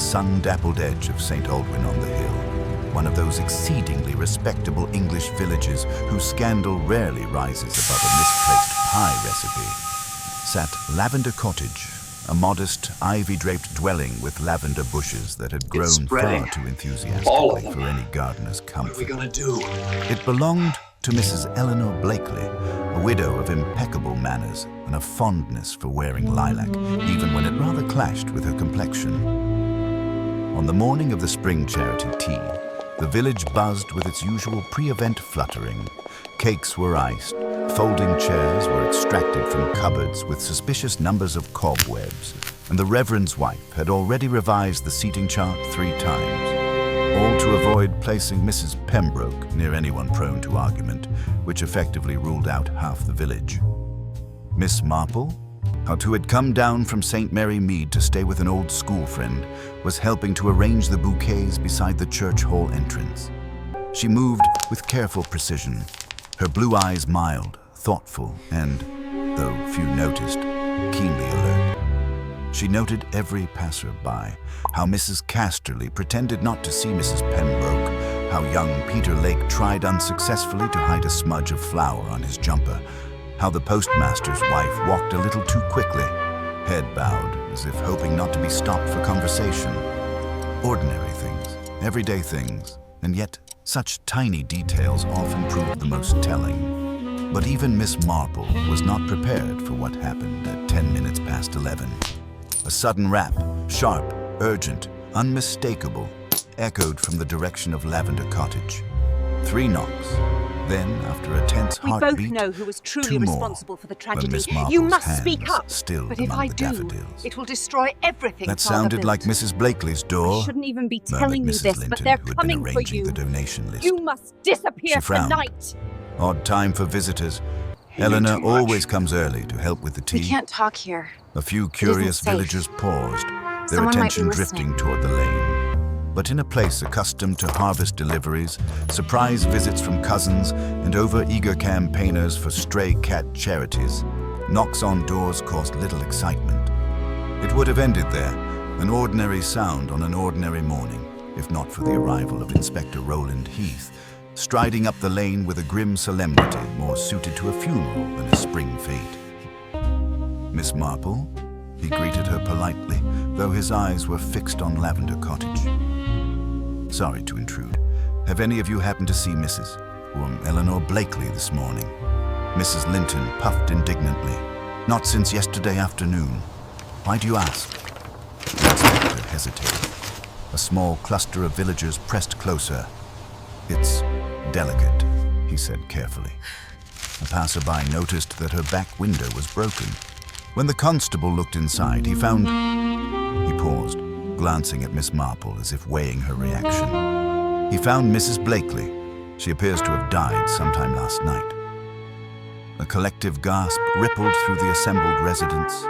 sun-dappled edge of St. Aldwyn on the Hill, one of those exceedingly respectable English villages whose scandal rarely rises above a misplaced pie recipe, sat Lavender Cottage, a modest, ivy-draped dwelling with lavender bushes that had grown far too enthusiastically for any gardener's comfort. What are we gonna do? It belonged to Mrs. Eleanor Blakely, a widow of impeccable manners and a fondness for wearing lilac, even when it rather clashed with her complexion. On the morning of the spring charity tea, the village buzzed with its usual pre-event fluttering. Cakes were iced, folding chairs were extracted from cupboards with suspicious numbers of cobwebs, and the Reverend's wife had already revised the seating chart 3 times, all to avoid placing Mrs. Pembroke near anyone prone to argument, which effectively ruled out half the village. Miss Marple, who had come down from St. Mary Mead to stay with an old school friend, was helping to arrange the bouquets beside the church hall entrance. She moved with careful precision, her blue eyes mild, thoughtful, and, though few noticed, keenly alert. She noted every passer-by, how Mrs. Casterly pretended not to see Mrs. Pembroke, how young Peter Lake tried unsuccessfully to hide a smudge of flour on his jumper, how the postmaster's wife walked a little too quickly, head bowed as if hoping not to be stopped for conversation. Ordinary things, everyday things, and yet such tiny details often proved the most telling. But even Miss Marple was not prepared for what happened at 10 minutes past 11. A sudden rap, sharp, urgent, unmistakable, echoed from the direction of Lavender Cottage. 3 knocks. Then, after a tense heartbeat, we both know who was truly 2 more, responsible for the when tragedy. Miss Marple's You must hands speak up. stilled But if among I the do, daffodils. it will destroy everything. That Father sounded built. like Mrs. Blakely's door, I shouldn't even be murmured telling you Mrs. this, Linton, but they're who had coming been for arranging you. the donation list. You must disappear She frowned. tonight. Odd time for visitors. Eleanor always comes early to help with the tea. We can't talk here. A few curious safe. villagers paused, their Someone might be attention listening. drifting toward the lane. But in a place accustomed to harvest deliveries, surprise visits from cousins, and over-eager campaigners for stray cat charities, knocks on doors caused little excitement. It would have ended there, an ordinary sound on an ordinary morning, if not for the arrival of Inspector Roland Heath, striding up the lane with a grim solemnity more suited to a funeral than a spring fete. Miss Marple? He greeted her politely, though his eyes were fixed on Lavender Cottage. Sorry to intrude. Have any of you happened to see Mrs. or Eleanor Blakely this morning? Mrs. Linton puffed indignantly. Not since yesterday afternoon. Why do you ask? The inspector hesitated. A small cluster of villagers pressed closer. It's delicate, he said carefully. A passerby noticed that her back window was broken. When the constable looked inside, he found... He paused, glancing at Miss Marple as if weighing her reaction. He found Mrs. Blakely. She appears to have died sometime last night. A collective gasp rippled through the assembled residents.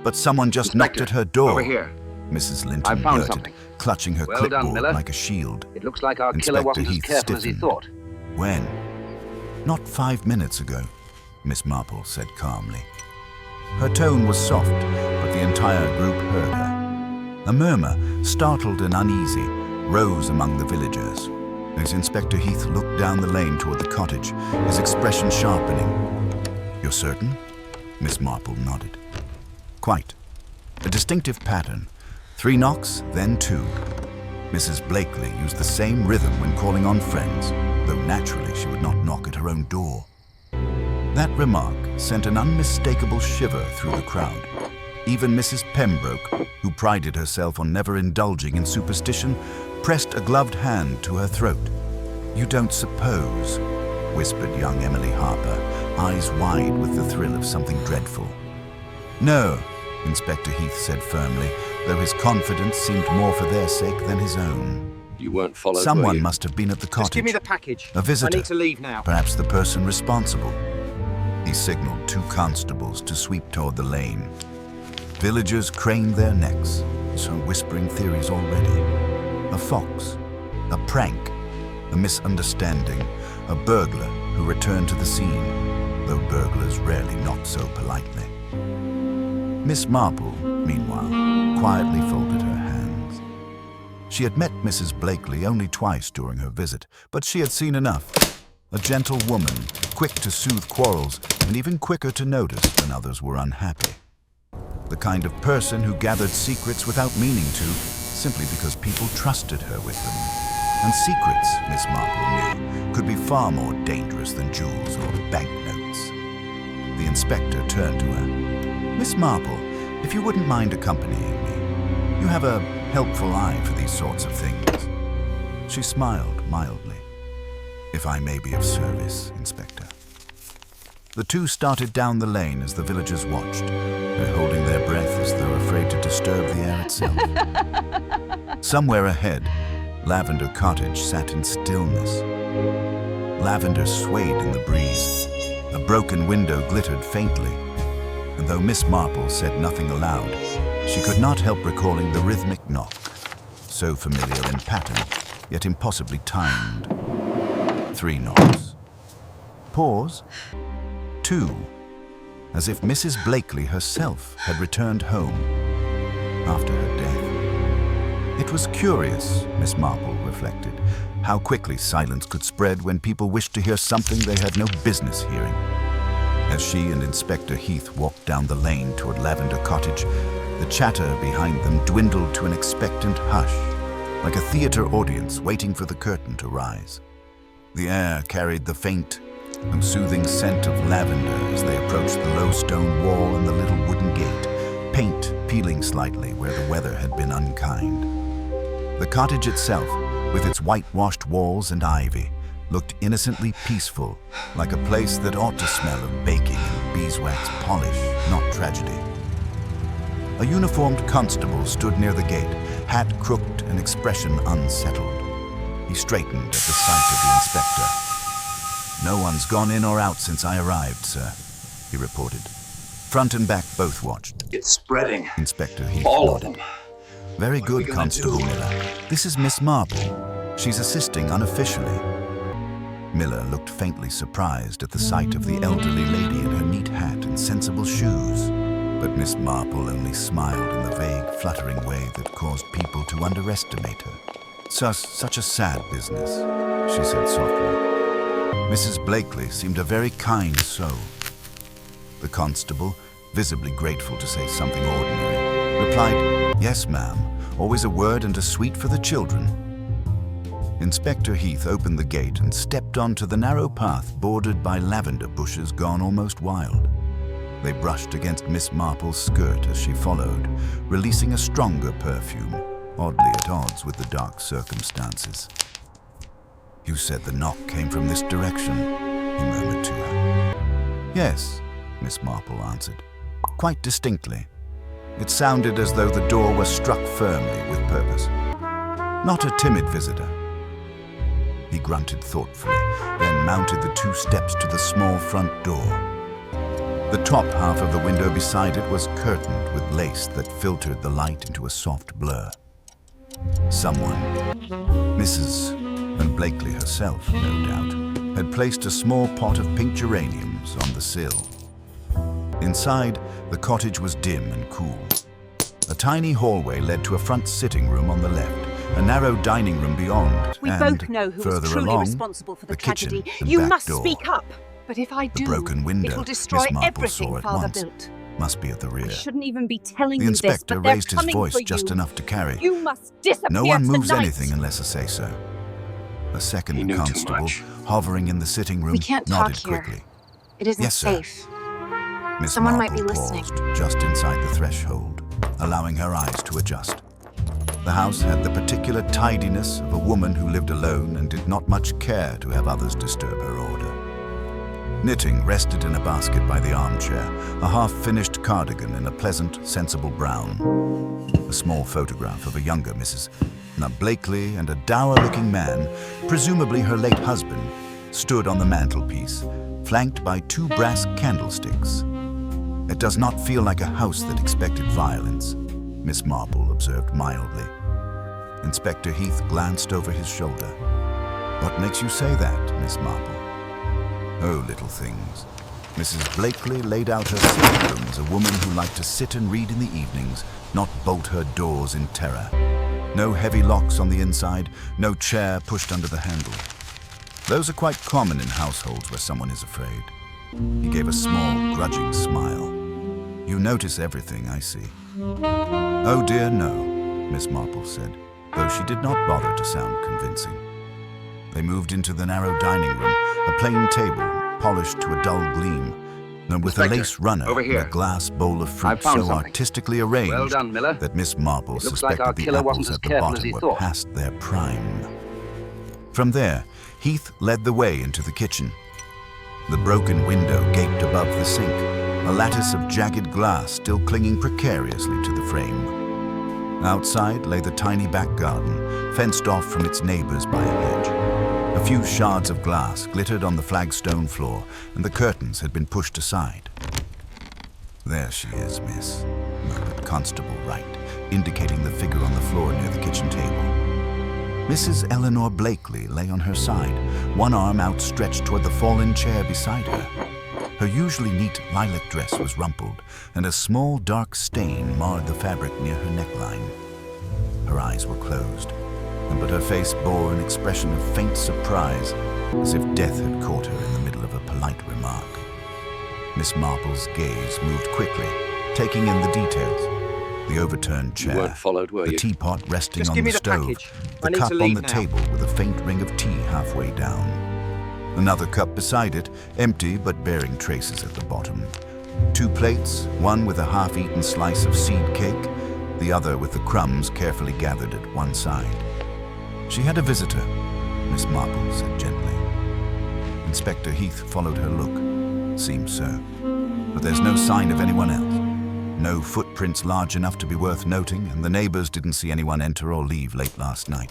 But someone just knocked at her door. Over here. Mrs. Linton I've found blurted, something. clutching her Well clipboard done, Miller. like a shield. It looks like our killer Inspector wasn't as Heath careful as he stiffened. thought. When? Not 5 minutes ago, Miss Marple said calmly. Her tone was soft, but the entire group heard her. A murmur, startled and uneasy, rose among the villagers. As Inspector Heath looked down the lane toward the cottage, his expression sharpening. You're certain? Miss Marple nodded. Quite. A distinctive pattern. 3 knocks, then 2. Mrs. Blakely used the same rhythm when calling on friends, though naturally she would not knock at her own door. That remark sent an unmistakable shiver through the crowd. Even Mrs. Pembroke, who prided herself on never indulging in superstition, pressed a gloved hand to her throat. You don't suppose, whispered young Emily Harper, eyes wide with the thrill of something dreadful. No, Inspector Heath said firmly, though his confidence seemed more for their sake than his own. You weren't followed, Someone were you? must have been at the cottage. Just give me the package. A visitor. I need to leave now. Perhaps the person responsible. He signaled 2 constables to sweep toward the lane. Villagers craned their necks, some whispering theories already. A fox, a prank, a misunderstanding, a burglar who returned to the scene, though burglars rarely knock so politely. Miss Marple, meanwhile, quietly folded her hands. She had met Mrs. Blakely only twice during her visit, but she had seen enough. A gentle woman, quick to soothe quarrels, and even quicker to notice when others were unhappy. The kind of person who gathered secrets without meaning to, simply because people trusted her with them. And secrets, Miss Marple knew, could be far more dangerous than jewels or banknotes. The inspector turned to her. "Miss Marple, if you wouldn't mind accompanying me. You have a helpful eye for these sorts of things." She smiled mildly. "If I may be of service, Inspector." The two started down the lane as the villagers watched, holding their breath as though afraid to disturb the air itself. Somewhere ahead, Lavender Cottage sat in stillness. Lavender swayed in the breeze. A broken window glittered faintly, and though Miss Marple said nothing aloud, she could not help recalling the rhythmic knock, so familiar in pattern, yet impossibly timed. 3 knocks. Pause. 2. As if Mrs. Blakely herself had returned home after her death. It was curious, Miss Marple reflected, how quickly silence could spread when people wished to hear something they had no business hearing. As she and Inspector Heath walked down the lane toward Lavender Cottage, the chatter behind them dwindled to an expectant hush, like a theater audience waiting for the curtain to rise. The air carried the faint and soothing scent of lavender as they approached the low stone wall and the little wooden gate, paint peeling slightly where the weather had been unkind. The cottage itself, with its whitewashed walls and ivy, looked innocently peaceful, like a place that ought to smell of baking and beeswax polish, not tragedy. A uniformed constable stood near the gate, hat crooked and expression unsettled. He straightened at the sight of the inspector. "No one's gone in or out since I arrived, sir," he reported. Front and back both watched. It's spreading. Inspector Heath All of nodded. them. "Very What are we good, gonna Constable do?" Miller. This is Miss Marple. She's assisting unofficially." Miller looked faintly surprised at the sight of the elderly lady in her neat hat and sensible shoes. But Miss Marple only smiled in the vague, fluttering way that caused people to underestimate her. "Such a sad business," she said softly. "Mrs. Blakely seemed a very kind soul." The constable, visibly grateful to say something ordinary, replied, "Yes, ma'am. Always a word and a sweet for the children." Inspector Heath opened the gate and stepped onto the narrow path bordered by lavender bushes gone almost wild. They brushed against Miss Marple's skirt as she followed, releasing a stronger perfume, oddly at odds with the dark circumstances. "You said the knock came from this direction," he murmured to her. "Yes," Miss Marple answered, quite distinctly. It sounded as though the door was struck firmly with purpose. "Not a timid visitor." He grunted thoughtfully, then mounted the 2 steps to the small front door. The top half of the window beside it was curtained with lace that filtered the light into a soft blur. Someone, Mrs. Blakely herself, no doubt, had placed a small pot of pink geraniums on the sill. Inside, the cottage was dim and cool. A tiny hallway led to a front sitting room on the left, a narrow dining room beyond, We and both know who further was truly along, responsible for the tragedy. kitchen and You back must door. speak up. But if I do, broken window, it will destroy Miss Marple everything saw at Father once. built. Must be at the I rear. shouldn't even be telling The you this, inspector but they're raised his coming voice for just you. enough to carry. You must disappear "No one moves tonight. anything unless I say so." A He second knew too constable, much. hovering in the sitting room, We can't talk nodded here. quickly. It isn't Yes, sir. safe. Miss Someone Marple might be listening. paused just inside the threshold, allowing her eyes to adjust. The house had the particular tidiness of a woman who lived alone and did not much care to have others disturb her order. Knitting rested in a basket by the armchair, a half-finished cardigan in a pleasant, sensible brown. A small photograph of a younger Mrs. Blakely and a dour-looking man, presumably her late husband, stood on the mantelpiece, flanked by 2 brass candlesticks. "It does not feel like a house that expected violence," Miss Marple observed mildly. Inspector Heath glanced over his shoulder. "What makes you say that, Miss Marple?" "Oh, little things. Mrs. Blakely laid out her sitting room as a woman who liked to sit and read in the evenings, not bolt her doors in terror. No heavy locks on the inside, no chair pushed under the handle. Those are quite common in households where someone is afraid. He gave a small, grudging smile. You notice everything, I see. Oh dear, no, Miss Marple said, though she did not bother to sound convincing. They moved into the narrow dining room, a plain table, polished to a dull gleam, and with Inspector, a lace runner over and here. a glass bowl of fruit I've found so something. artistically arranged Well done, Miller. that Miss Marple It looks like our suspected the killer apples wasn't as at the careful as bottom he were thought. past their prime. From there, Heath led the way into the kitchen. The broken window gaped above the sink, a lattice of jagged glass still clinging precariously to the frame. Outside lay the tiny back garden, fenced off from its neighbors by a hedge. A few shards of glass glittered on the flagstone floor, and the curtains had been pushed aside. There she is, miss, murmured Constable Wright, indicating the figure on the floor near the kitchen table. Mrs. Eleanor Blakely lay on her side, one arm outstretched toward the fallen chair beside her. Her usually neat lilac dress was rumpled, and a small dark stain marred the fabric near her neckline. Her eyes were closed, but her face bore an expression of faint surprise, as if death had caught her in the middle of a polite remark. Miss Marple's gaze moved quickly, taking in the details. The overturned chair, weren't followed, were the you? teapot resting Just on give the me the stove, package. the I need cup to on leave the now. table with a faint ring of tea halfway down. Another cup beside it, empty but bearing traces at the bottom. 2 plates, one with a half-eaten slice of seed cake, the other with the crumbs carefully gathered at one side. She had a visitor, Miss Marple said gently. Inspector Heath followed her look. Seems so. But there's no sign of anyone else. No footprints large enough to be worth noting, and the neighbors didn't see anyone enter or leave late last night.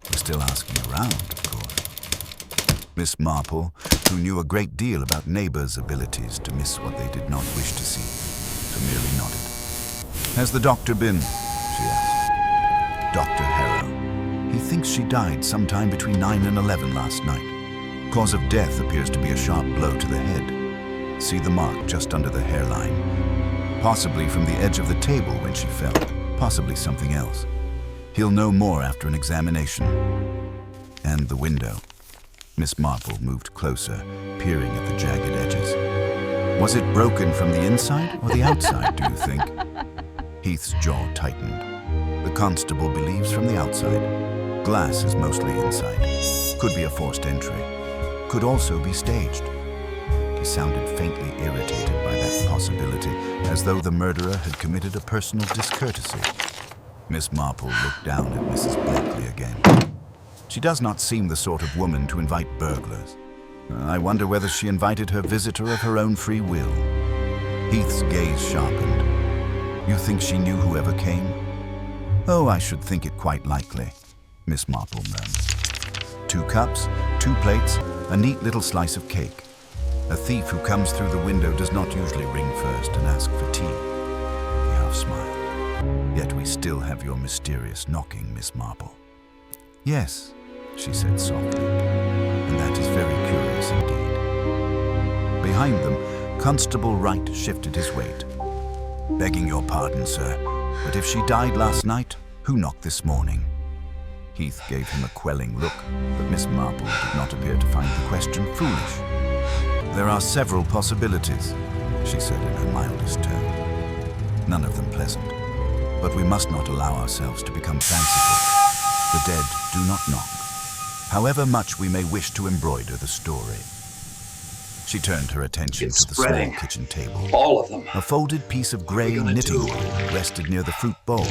We're still asking around, of course. Miss Marple, who knew a great deal about neighbors' abilities to miss what they did not wish to see, merely nodded. Has the doctor been? She asked. Dr. Harrow. He thinks she died sometime between 9 and 11 last night. Cause of death appears to be a sharp blow to the head. See the mark just under the hairline. Possibly from the edge of the table when she fell. Possibly something else. He'll know more after an examination. And the window. Miss Marple moved closer, peering at the jagged edges. Was it broken from the inside or the outside, do you think? Heath's jaw tightened. The constable believes from the outside. Glass is mostly inside. Could be a forced entry. Could also be staged. He sounded faintly irritated by that possibility, as though the murderer had committed a personal discourtesy. Miss Marple looked down at Mrs. Blakely again. She does not seem the sort of woman to invite burglars. I wonder whether she invited her visitor of her own free will. Heath's gaze sharpened. You think she knew whoever came? Oh, I should think it quite likely, Miss Marple murmured. 2 cups, 2 plates, a neat little slice of cake. A thief who comes through the window does not usually ring first and ask for tea. He half smiled. Yet we still have your mysterious knocking, Miss Marple. Yes, she said softly, and that is very curious indeed. Behind them, Constable Wright shifted his weight. Begging your pardon, sir, but if she died last night, who knocked this morning? Heath gave him a quelling look, but Miss Marple did not appear to find the question foolish. There are several possibilities, she said in her mildest tone. None of them pleasant, but we must not allow ourselves to become fanciful. The dead do not knock, however much we may wish to embroider the story. She turned her attention It's to the spreading. small kitchen table. All of them. A folded piece of grey gonna knitting do? wool rested near the fruit bowl,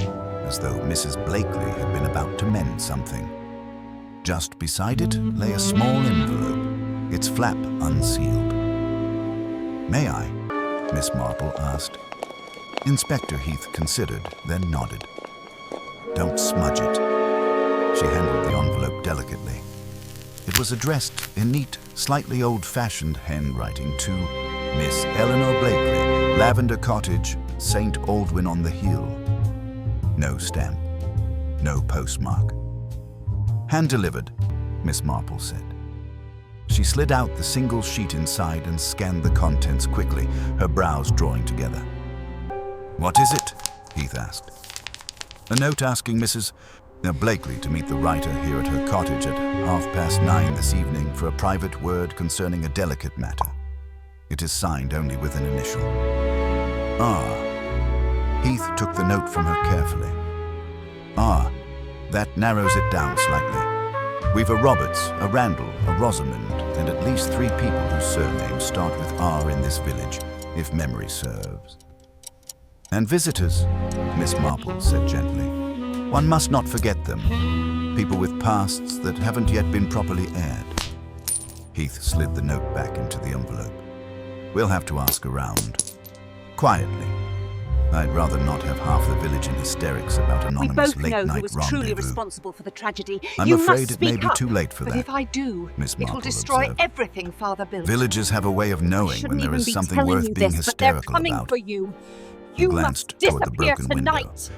as though Mrs. Blakely had been about to mend something. Just beside it lay a small envelope, its flap unsealed. May I? Miss Marple asked. Inspector Heath considered, then nodded. Don't smudge it. She handled the envelope delicately. It was addressed in neat, slightly old-fashioned handwriting to Miss Eleanor Blakely, Lavender Cottage, St. Aldwyn-on-the-Hill. No stamp, no postmark. Hand-delivered, Miss Marple said. She slid out the single sheet inside and scanned the contents quickly, her brows drawing together. What is it? Heath asked. A note asking Mrs. Now Blakely to meet the writer here at her cottage at 9:30 this evening for a private word concerning a delicate matter. It is signed only with an initial. R. Heath took the note from her carefully. R. That narrows it down slightly. We've a Roberts, a Randall, a Rosamond, and at least 3 people whose surnames start with R in this village, if memory serves. And visitors, Miss Marple said gently. One must not forget them. People with pasts that haven't yet been properly aired. Heath slid the note back into the envelope. We'll have to ask around. Quietly. I'd rather not have half the village in hysterics about We anonymous both know who late-night was truly rendezvous. responsible for the tragedy. I'm You afraid must it may speak be up. too late for But that, if I do, Miss it will Marple destroy observed. everything Father built. Villagers have a way of I knowing when shouldn't there even is be something telling worth you being this, but they're hysterical coming about. for you. He You glanced must toward the disappear broken window. tonight.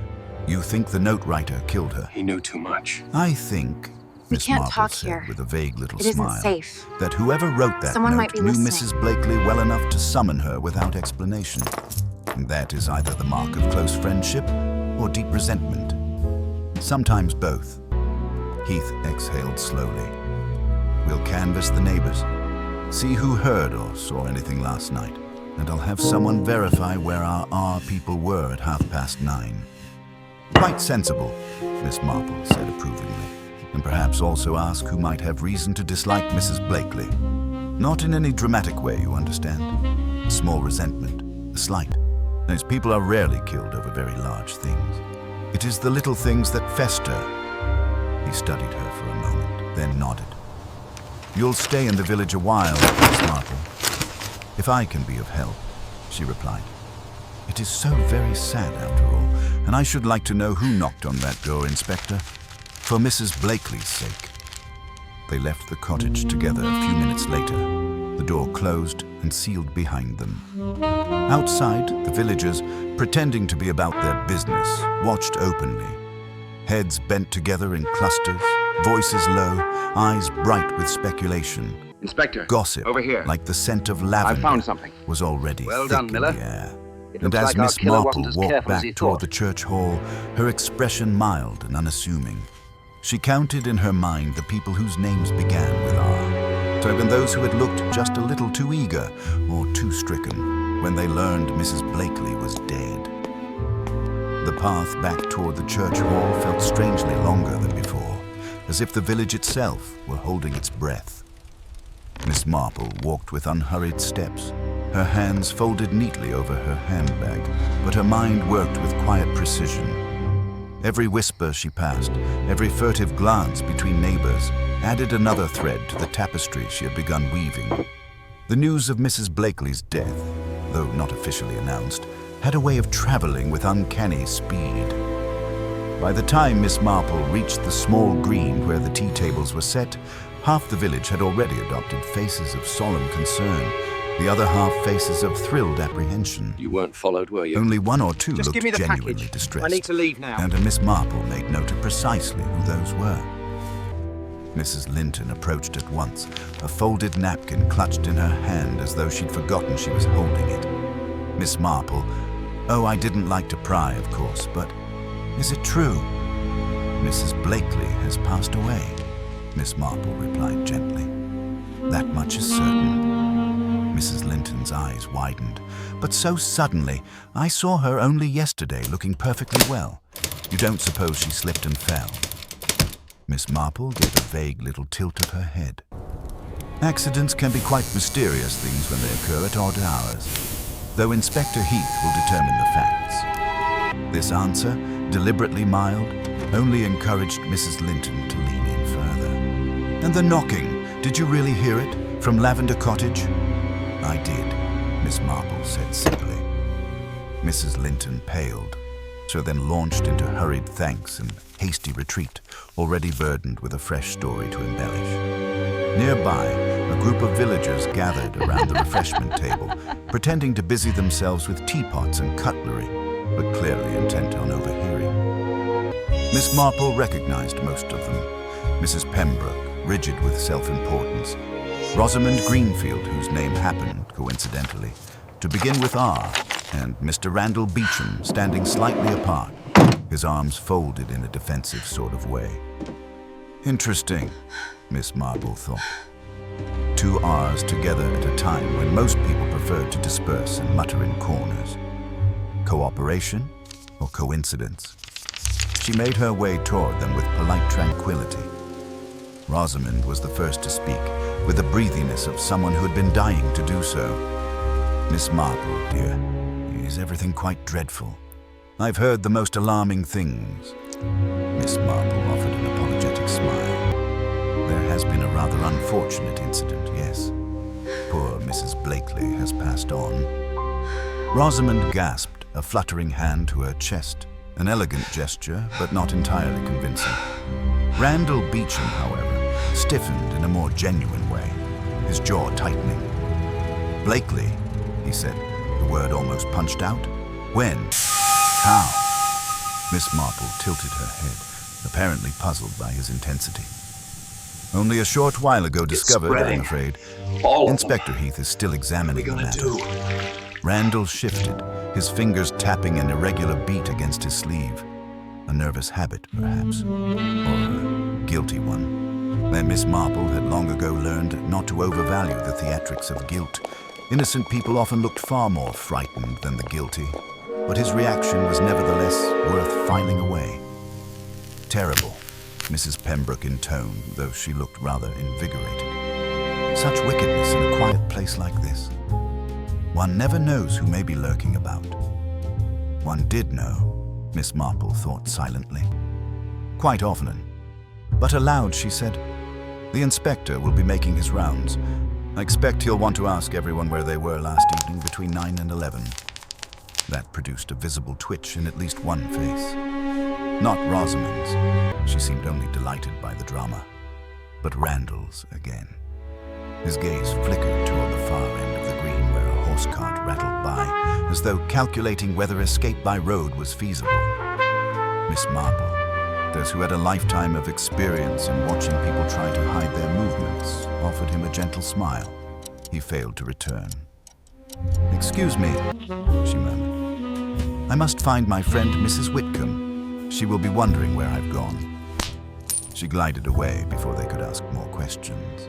You think the note writer killed her? He knew too much. I think, We Miss can't Marple talk said here. with a vague little It isn't smile, safe. that whoever wrote that Someone might note be knew listening. Mrs. Blakely well enough to summon her without explanation. And that is either the mark of close friendship or deep resentment. Sometimes both. Heath exhaled slowly. We'll canvass the neighbors, see who heard or saw anything last night, and I'll have someone verify where our people were at 9:30. Quite sensible, Miss Marple said approvingly, and perhaps also ask who might have reason to dislike Mrs. Blakely. Not in any dramatic way, you understand. A small resentment, a slight. Those people are rarely killed over very large things. It is the little things that fester. He studied her for a moment, then nodded. You'll stay in the village a while, Miss Marple. If I can be of help, she replied. It is so very sad after all, and I should like to know who knocked on that door, Inspector, for Mrs. Blakely's sake. They left the cottage together a few minutes later. The door closed and sealed behind them. Outside, the villagers, pretending to be about their business, watched openly. Heads bent together in clusters, voices low, eyes bright with speculation. Inspector, Gossip, over here. like the scent of I lavender, found something. was already Well thick done, in Miller. the air. It And looks as like our Miss killer Marple wasn't as walked careful as he back toward thought. the church hall, her expression mild and unassuming. She counted in her mind the people whose names began with R, so even those who had looked just a little too eager or too stricken when they learned Mrs. Blakely was dead. The path back toward the church hall felt strangely longer than before, as if the village itself were holding its breath. Miss Marple walked with unhurried steps, her hands folded neatly over her handbag, but her mind worked with quiet precision. Every whisper she passed, every furtive glance between neighbors, added another thread to the tapestry she had begun weaving. The news of Mrs. Blakely's death, though not officially announced, had a way of traveling with uncanny speed. By the time Miss Marple reached the small green where the tea tables were set, half the village had already adopted faces of solemn concern, the other half faces of thrilled apprehension. You weren't followed, were you? Only 1 or 2 Just looked give me the genuinely package. distressed. I need to leave now. And Miss Marple made note of precisely who those were. Mrs. Linton approached at once, a folded napkin clutched in her hand as though she'd forgotten she was holding it. Miss Marple, oh, I didn't like to pry, of course, but is it true? Mrs. Blakely has passed away, Miss Marple replied gently. That much is certain. Mrs. Linton's eyes widened, but so suddenly, I saw her only yesterday looking perfectly well. You don't suppose she slipped and fell? Miss Marple gave a vague little tilt of her head. Accidents can be quite mysterious things when they occur at odd hours, though Inspector Heath will determine the facts. This answer, deliberately mild, only encouraged Mrs. Linton to lean in further. And the knocking, did you really hear it? From Lavender Cottage? I did, Miss Marple said simply. Mrs. Linton paled, so then launched into hurried thanks and hasty retreat, already burdened with a fresh story to embellish. Nearby, a group of villagers gathered around the refreshment table, pretending to busy themselves with teapots and cutlery, but clearly intent on overhearing. Miss Marple recognized most of them. Mrs. Pembroke, rigid with self-importance. Rosamond Greenfield, whose name happened, coincidentally, to begin with R, and Mr. Randall Beecham, standing slightly apart, his arms folded in a defensive sort of way. Interesting, Miss Marple thought. Two R's together at a time when most people preferred to disperse and mutter in corners. Cooperation or coincidence? She made her way toward them with polite tranquility. Rosamond was the first to speak, with the breathiness of someone who had been dying to do so. Miss Marple, dear, is everything quite dreadful? I've heard the most alarming things. Miss Marple offered an apologetic smile. There has been a rather unfortunate incident, yes. Poor Mrs. Blakely has passed on. Rosamond gasped, a fluttering hand to her chest. An elegant gesture, but not entirely convincing. Randall Beecham, however, stiffened in a more genuine way, his jaw tightening. Blakely, he said, the word almost punched out. When? How? Miss Marple tilted her head, apparently puzzled by his intensity. Only a short while ago discovered, I'm afraid. Inspector Heath is still examining the matter. Randall shifted, his fingers tapping an irregular beat against his sleeve. A nervous habit, perhaps, or a guilty one. Then Miss Marple had long ago learned not to overvalue the theatrics of guilt. Innocent people often looked far more frightened than the guilty, but his reaction was nevertheless worth filing away. Terrible, Mrs. Pembroke intoned, though she looked rather invigorated. Such wickedness in a quiet place like this. One never knows who may be lurking about. One did know, Miss Marple thought silently. Quite often. But aloud she said, "The inspector will be making his rounds. I expect he'll want to ask everyone where they were last evening between 9 and 11. That produced a visible twitch in at least one face. Not Rosamond's. She seemed only delighted by the drama. But Randall's again. His gaze flickered toward the far end of the green where a horse cart rattled by, as though calculating whether escape by road was feasible. Miss Marple, those who had a lifetime of experience in watching people try to hide their movements, offered him a gentle smile. He failed to return. "Excuse me," she murmured. "I must find my friend Mrs. Whitcomb. She will be wondering where I've gone." She glided away before they could ask more questions.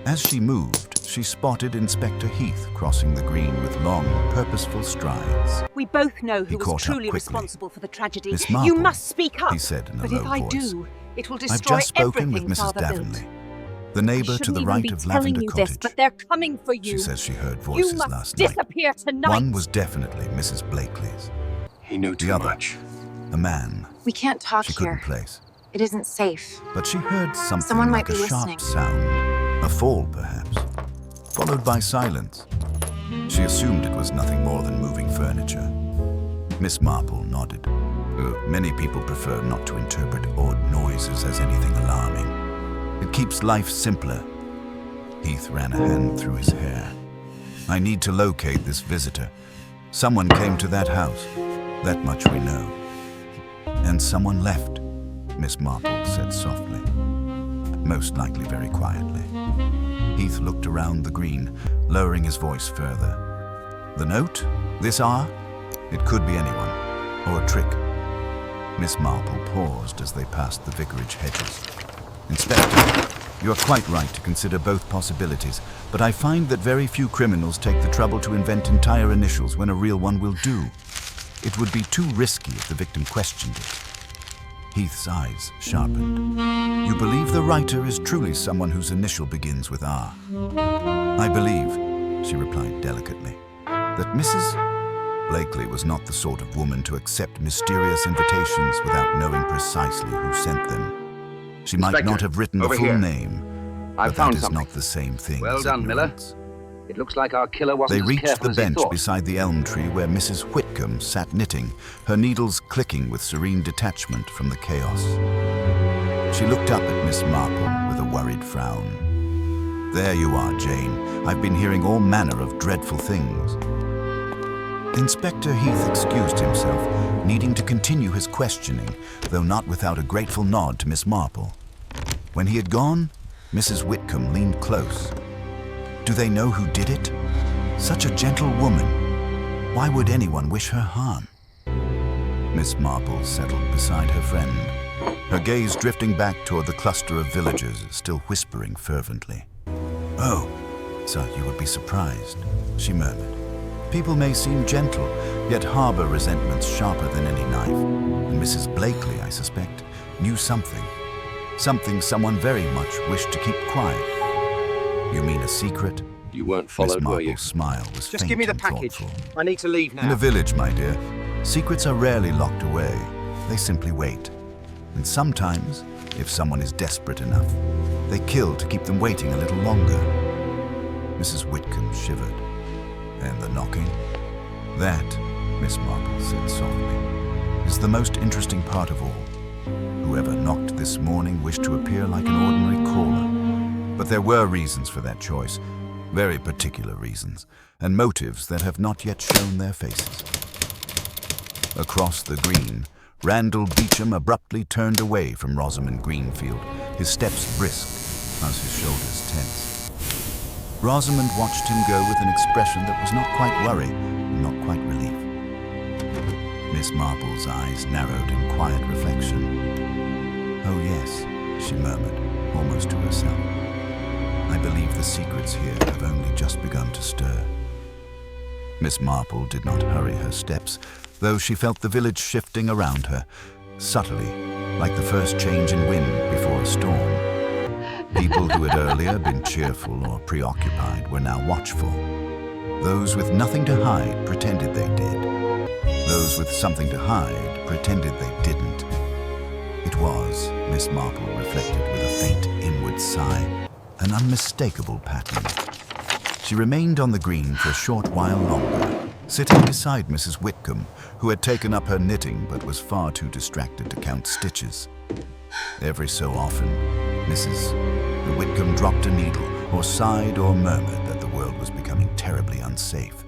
As she moved, she spotted Inspector Heath crossing the green with long, purposeful strides. We both know who He was caught up truly quickly. responsible for the tragedy. "Miss Marple," you must speak up. he said in a but low if I voice. do, it will "I've destroy just spoken with everything Mrs. Father Davenley, built. the neighbor I to shouldn't the even right be of telling Lavender you Cottage." this, but they're coming for you. She says she heard You voices must last night. disappear tonight. One was definitely Mrs. Blakely's. He knew The too other, much. a man We can't talk she here. couldn't place. It isn't safe. But she heard something Someone like might a be sharp listening. sound, a fall perhaps, followed by silence. She assumed it was nothing more than moving furniture. Miss Marple nodded. Many people prefer not to interpret odd noises as anything alarming. It keeps life simpler. Heath ran a hand through his hair. "I need to locate this visitor. Someone came to that house. That much we know. And someone left," Miss Marple said softly. Most likely very quietly. Heath looked around the green, lowering his voice further. "The note? This hour? It could be anyone. Or a trick." Miss Marple paused as they passed the vicarage hedges. "Inspector, you are quite right to consider both possibilities, but I find that very few criminals take the trouble to invent entire initials when a real one will do. It would be too risky if the victim questioned it." Heath's eyes sharpened. "You believe the writer is truly someone whose initial begins with R?" "I believe," she replied delicately, "that Mrs. Blakely was not the sort of woman to accept mysterious invitations without knowing precisely who sent them. She might Inspector, not have written the over full here. name, I've but found that is something. not the same thing Well as done, Miller. ignorance." It looks like our killer wasn't They as reached careful the as he bench thought. beside the elm tree where Mrs. Whitcomb sat knitting, her needles clicking with serene detachment from the chaos. She looked up at Miss Marple with a worried frown. "There you are, Jane. I've been hearing all manner of dreadful things." Inspector Heath excused himself, needing to continue his questioning, though not without a grateful nod to Miss Marple. When he had gone, Mrs. Whitcomb leaned close. "Do they know who did it? Such a gentle woman. Why would anyone wish her harm?" Miss Marple settled beside her friend, her gaze drifting back toward the cluster of villagers still whispering fervently. "Oh, so you would be surprised," she murmured. "People may seem gentle, yet harbor resentments sharper than any knife. And Mrs. Blakely, I suspect, knew something. Something someone very much wished to keep quiet." "You mean a secret?" You weren't Miss followed, were you? Marple's smile was Just faint give me the and package. thoughtful. I need to leave In a now. village, my dear, secrets are rarely locked away. They simply wait. And sometimes, if someone is desperate enough, they kill to keep them waiting a little longer. Mrs. Whitcomb shivered. "And the knocking?" "That," Miss Marple said softly, "is the most interesting part of all. Whoever knocked this morning wished to appear like an ordinary caller. But there were reasons for that choice, very particular reasons, and motives that have not yet shown their faces." Across the green, Randall Beecham abruptly turned away from Rosamond Greenfield, his steps brisk as his shoulders tense. Rosamond watched him go with an expression that was not quite worry and not quite relief. Miss Marple's eyes narrowed in quiet reflection. "Oh yes," she murmured, almost to herself. "I believe the secrets here have only just begun to stir." Miss Marple did not hurry her steps, though she felt the village shifting around her, subtly, like the first change in wind before a storm. People who had earlier been cheerful or preoccupied were now watchful. Those with nothing to hide pretended they did. Those with something to hide pretended they didn't. It was, Miss Marple reflected with a faint inward sigh, an unmistakable pattern. She remained on the green for a short while longer, sitting beside Mrs. Whitcomb, who had taken up her knitting but was far too distracted to count stitches. Every so often, Mrs. Whitcomb dropped a needle or sighed or murmured that the world was becoming terribly unsafe.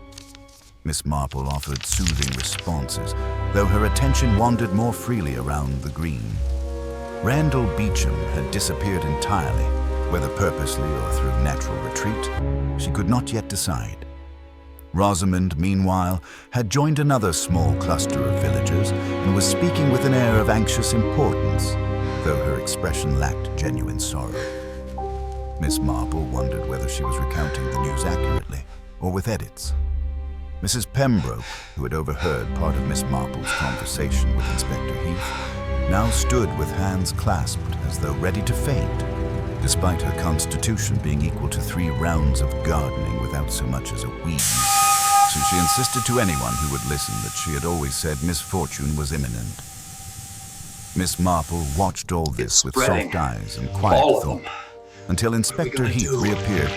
Miss Marple offered soothing responses, though her attention wandered more freely around the green. Randall Beecham had disappeared entirely, whether purposely or through natural retreat, she could not yet decide. Rosamond, meanwhile, had joined another small cluster of villagers and was speaking with an air of anxious importance, though her expression lacked genuine sorrow. Miss Marple wondered whether she was recounting the news accurately or with edits. Mrs. Pembroke, who had overheard part of Miss Marple's conversation with Inspector Heath, now stood with hands clasped as though ready to faint, despite her constitution being equal to 3 rounds of gardening without so much as a wheeze. So she insisted to anyone who would listen that she had always said misfortune was imminent. Miss Marple watched all this with soft eyes and quiet thought, until Inspector Heath reappeared,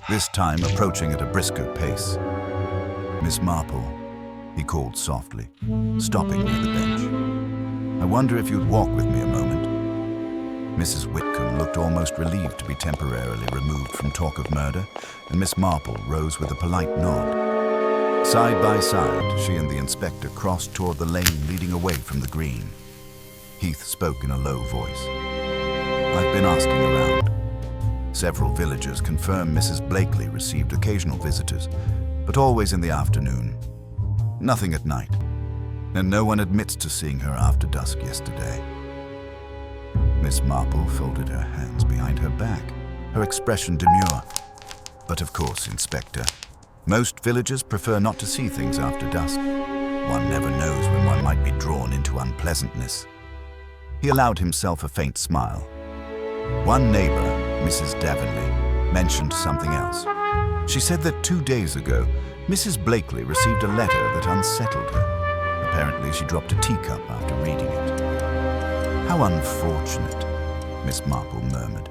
this time approaching at a brisker pace. "Miss Marple," he called softly, stopping near the bench. "I wonder if you'd walk with me a moment." Mrs. Whitcomb looked almost relieved to be temporarily removed from talk of murder, and Miss Marple rose with a polite nod. Side by side, she and the inspector crossed toward the lane leading away from the green. Heath spoke in a low voice. "I've been asking around. Several villagers confirm Mrs. Blakely received occasional visitors, but always in the afternoon. Nothing at night. And no one admits to seeing her after dusk yesterday." Miss Marple folded her hands behind her back, her expression demure. "But of course, Inspector, most villagers prefer not to see things after dusk. One never knows when one might be drawn into unpleasantness." He allowed himself a faint smile. One neighbor, Mrs. Davenley, mentioned something else. She said that 2 days ago, Mrs. Blakely received a letter that unsettled her. Apparently, she dropped a teacup after reading it. "How unfortunate," Miss Marple murmured.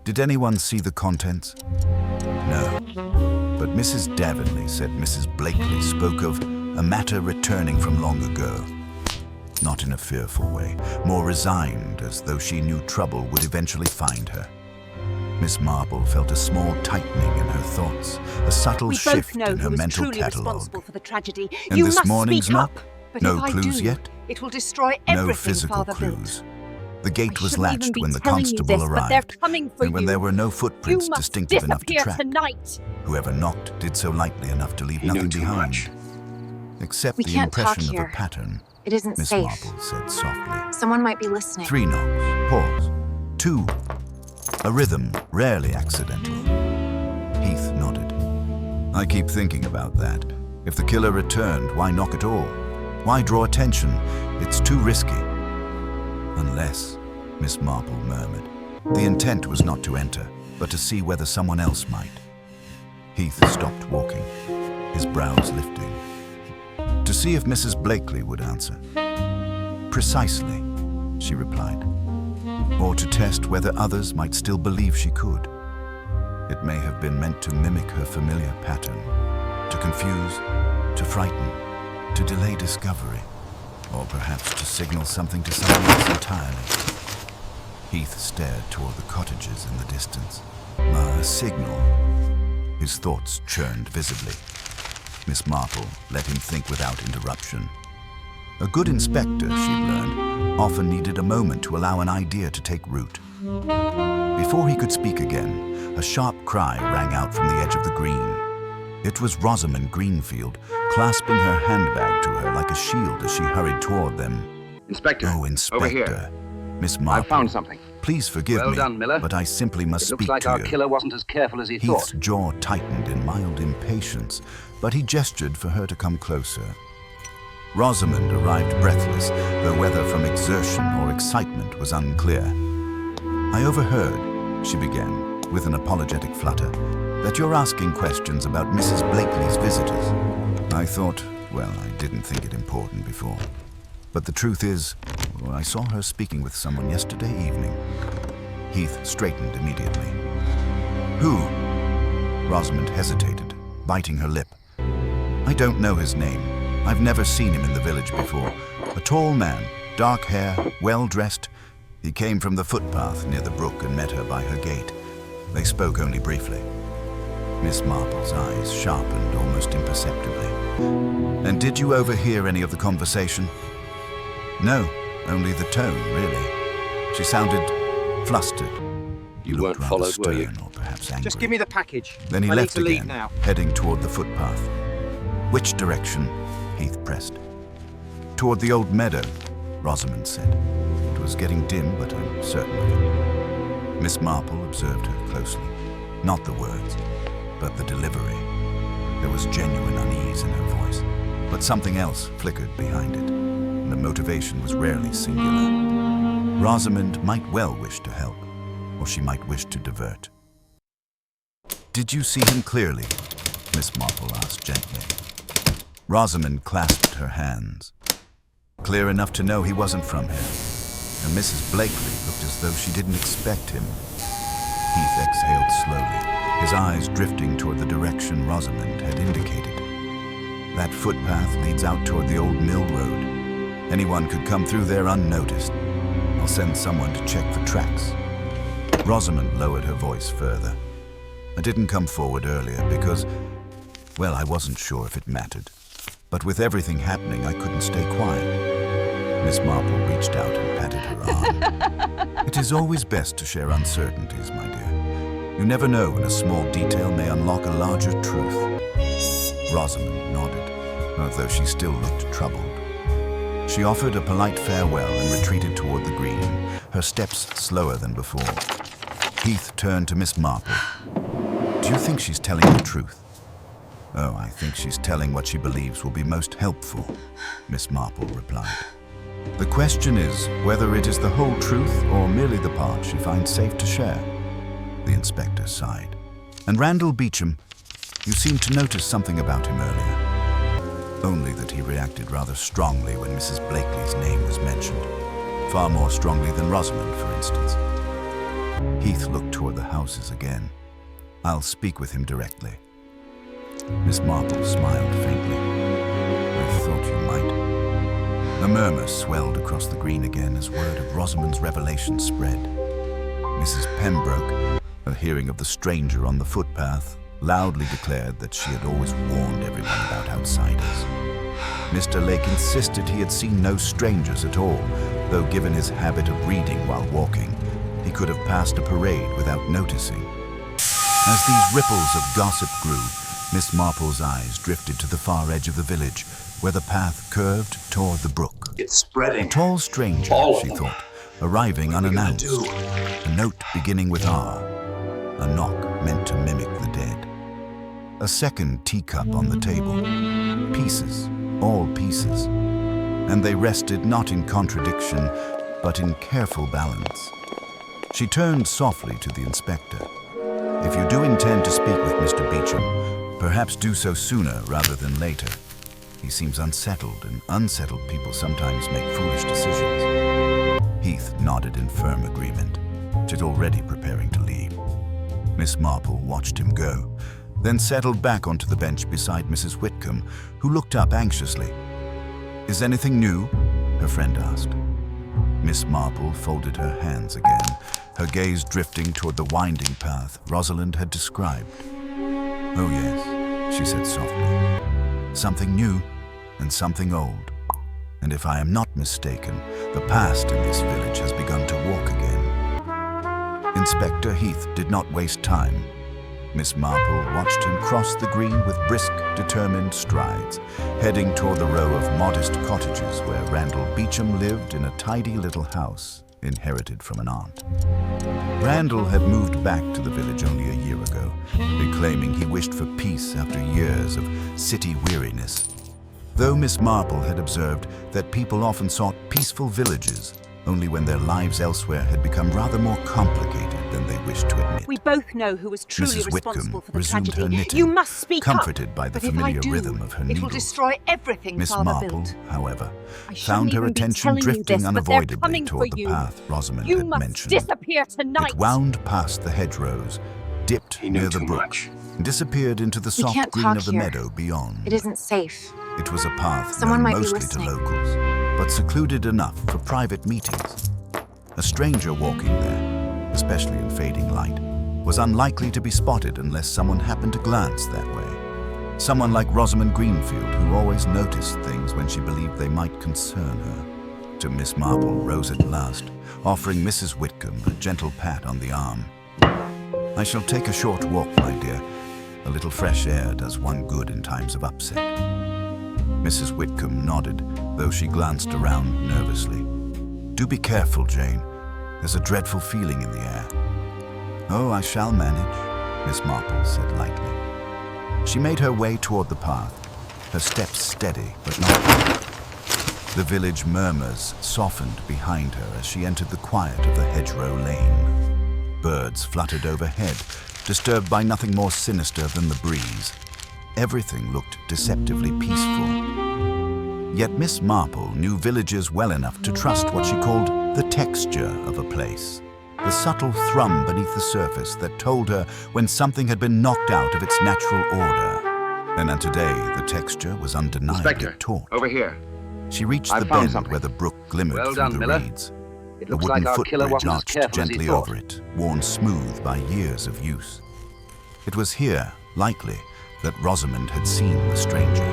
"Did anyone see the contents?" "No. But Mrs. Davenley said Mrs. Blakely spoke of a matter returning from long ago. Not in a fearful way, more resigned, as though she knew trouble would eventually find her." Miss Marple felt a small tightening in her thoughts, a subtle We shift both know in her who was mental truly catalogue. responsible for the tragedy. And You this must morning's speak knock? up. But No if I clues do, yet? it will destroy No everything physical Father built. clues. The gate I was shouldn't even latched be when the telling you constable this, but arrived, they're coming for and when you. there were no You footprints must distinctive enough to disappear track. tonight. Whoever knocked did so lightly enough to leave He knew nothing too behind, much. except We the can't talk impression of here. a pattern It isn't Miss safe. Marple said softly. Someone might be listening. 3 knocks. Pause. 2. A rhythm, rarely accidental. Heath nodded. I keep thinking about that. If the killer returned, why knock at all? Why draw attention? It's too risky. Unless, Miss Marple murmured. The intent was not to enter, but to see whether someone else might. Heath stopped walking, his brows lifting. To see if Mrs. Blakely would answer. Precisely, she replied. Or to test whether others might still believe she could. It may have been meant to mimic her familiar pattern, to confuse, to frighten, to delay discovery, or perhaps to signal something to someone else entirely. Heath stared toward the cottages in the distance. A signal. His thoughts churned visibly. Miss Marple let him think without interruption. A good inspector, she'd learned, often needed a moment to allow an idea to take root. Before he could speak again, a sharp cry rang out from the edge of the green. It was Rosamond Greenfield, clasping her handbag to her like a shield as she hurried toward them. Inspector, Oh, over Inspector. here. Miss I Marple. found something. Please forgive Well me, done, Miller. but I simply must It looks speak like to our you. killer wasn't as careful as he Heath's thought. jaw tightened in mild impatience, but he gestured for her to come closer. Rosamond arrived breathless, though whether from exertion or excitement was unclear. I overheard, she began, with an apologetic flutter, that you're asking questions about Mrs. Blakely's visitors. I thought, well, I didn't think it important before. But the truth is, I saw her speaking with someone yesterday evening. Heath straightened immediately. Who? Rosamond hesitated, biting her lip. I don't know his name. I've never seen him in the village before. A tall man, dark hair, well-dressed. He came from the footpath near the brook and met her by her gate. They spoke only briefly. Miss Marple's eyes sharpened almost imperceptibly. And did you overhear any of the conversation? No, only the tone, really. She sounded flustered. He You looked weren't rather followed, were you? stern or perhaps angry. Just give me the package. Then he I left need to leave again, now. heading toward the footpath. Which direction? Heath pressed. Toward the old meadow, Rosamond said. It was getting dim, but I'm certain of it. Miss Marple observed her closely. Not the words, but the delivery. There was genuine unease in her voice, but something else flickered behind it. The motivation was rarely singular. Rosamond might well wish to help, or she might wish to divert. Did you see him clearly? Miss Marple asked gently. Rosamond clasped her hands. Clear enough to know he wasn't from here, and Mrs. Blakely looked as though she didn't expect him. Heath exhaled slowly, his eyes drifting toward the direction Rosamond had indicated. That footpath leads out toward the old mill road. Anyone could come through there unnoticed. I'll send someone to check for tracks. Rosamond lowered her voice further. I didn't come forward earlier because, well, I wasn't sure if it mattered. But with everything happening, I couldn't stay quiet. Miss Marple reached out and patted her arm. It is always best to share uncertainties, my dear. You never know when a small detail may unlock a larger truth. Rosamond nodded, although she still looked troubled. She offered a polite farewell and retreated toward the green, her steps slower than before. Heath turned to Miss Marple. Do you think she's telling the truth? Oh, I think she's telling what she believes will be most helpful, Miss Marple replied. The question is whether it is the whole truth or merely the part she finds safe to share. The inspector sighed. And Randall Beecham, you seemed to notice something about him earlier. Only that he reacted rather strongly when Mrs. Blakely's name was mentioned. Far more strongly than Rosamond, for instance. Heath looked toward the houses again. I'll speak with him directly. Miss Marple smiled faintly. I thought you might. A murmur swelled across the green again as word of Rosamond's revelation spread. Mrs. Pembroke, hearing of the stranger on the footpath, loudly declared that she had always warned everyone about outsiders. Mr. Lake insisted he had seen no strangers at all, though given his habit of reading while walking, he could have passed a parade without noticing. As these ripples of gossip grew, Miss Marple's eyes drifted to the far edge of the village, where the path curved toward the brook. It's spreading. A tall stranger, All of she them. thought, arriving What are we gonna unannounced. do? A note beginning with R. A knock meant to mimic the dead. A second teacup on the table. Pieces, all pieces. And they rested not in contradiction, but in careful balance. She turned softly to the inspector. If you do intend to speak with Mr. Beecham, perhaps do so sooner rather than later. He seems unsettled, and unsettled people sometimes make foolish decisions. Heath nodded in firm agreement. She'd already preparing to leave. Miss Marple watched him go, then settled back onto the bench beside Mrs. Whitcomb, who looked up anxiously. "Is anything new?" her friend asked. Miss Marple folded her hands again, her gaze drifting toward the winding path Rosalind had described. "Oh yes," she said softly. "Something new and something old. And if I am not mistaken, the past in this village has begun to walk again." Inspector Heath did not waste time. Miss Marple watched him cross the green with brisk, determined strides, heading toward the row of modest cottages where Randall Beecham lived in a tidy little house inherited from an aunt. Randall had moved back to the village only a year ago, declaiming he wished for peace after years of city weariness. Though Miss Marple had observed that people often sought peaceful villages only when their lives elsewhere had become rather more complicated than they wished to admit. We both know who was truly Mrs. responsible Whitcomb for the resumed her tragedy. knitting, You must speak comforted up. by the But if I familiar do, rhythm of her it will needle. destroy everything Miss Father Marple, built. however, I shouldn't found her even be attention telling you drifting this, but they're unavoidably coming toward for the you. path Rosamond You had must mentioned. disappear tonight. It wound past the hedgerows, dipped He knew near the too brook, much. and disappeared into the We soft can't green talk of the here. meadow beyond. It isn't safe. It was a path Someone known might be mostly to listening. locals, but secluded enough for private meetings. A stranger walking there, especially in fading light, was unlikely to be spotted unless someone happened to glance that way. Someone like Rosamond Greenfield, who always noticed things when she believed they might concern her. To Miss Marple rose at last, offering Mrs. Whitcomb a gentle pat on the arm. "I shall take a short walk, my dear. A little fresh air does one good in times of upset." Mrs. Whitcomb nodded, though she glanced around nervously. "Do be careful, Jane. There's a dreadful feeling in the air." "Oh, I shall manage," Miss Marple said lightly. She made her way toward the path, her steps steady but not quick. The village murmurs softened behind her as she entered the quiet of the hedgerow lane. Birds fluttered overhead, disturbed by nothing more sinister than the breeze. Everything looked deceptively peaceful. Yet Miss Marple knew villages well enough to trust what she called the texture of a place. The subtle thrum beneath the surface that told her when something had been knocked out of its natural order. And today, the texture was undeniably Inspector, taut. over here. She reached I the found bend something. where the brook glimmered Well through done, the Miller. reeds. It A looks wooden like our killer footbridge wasn't as arched careful as he gently thought. over it, worn smooth by years of use. It was here, likely, that Rosamond had seen the stranger.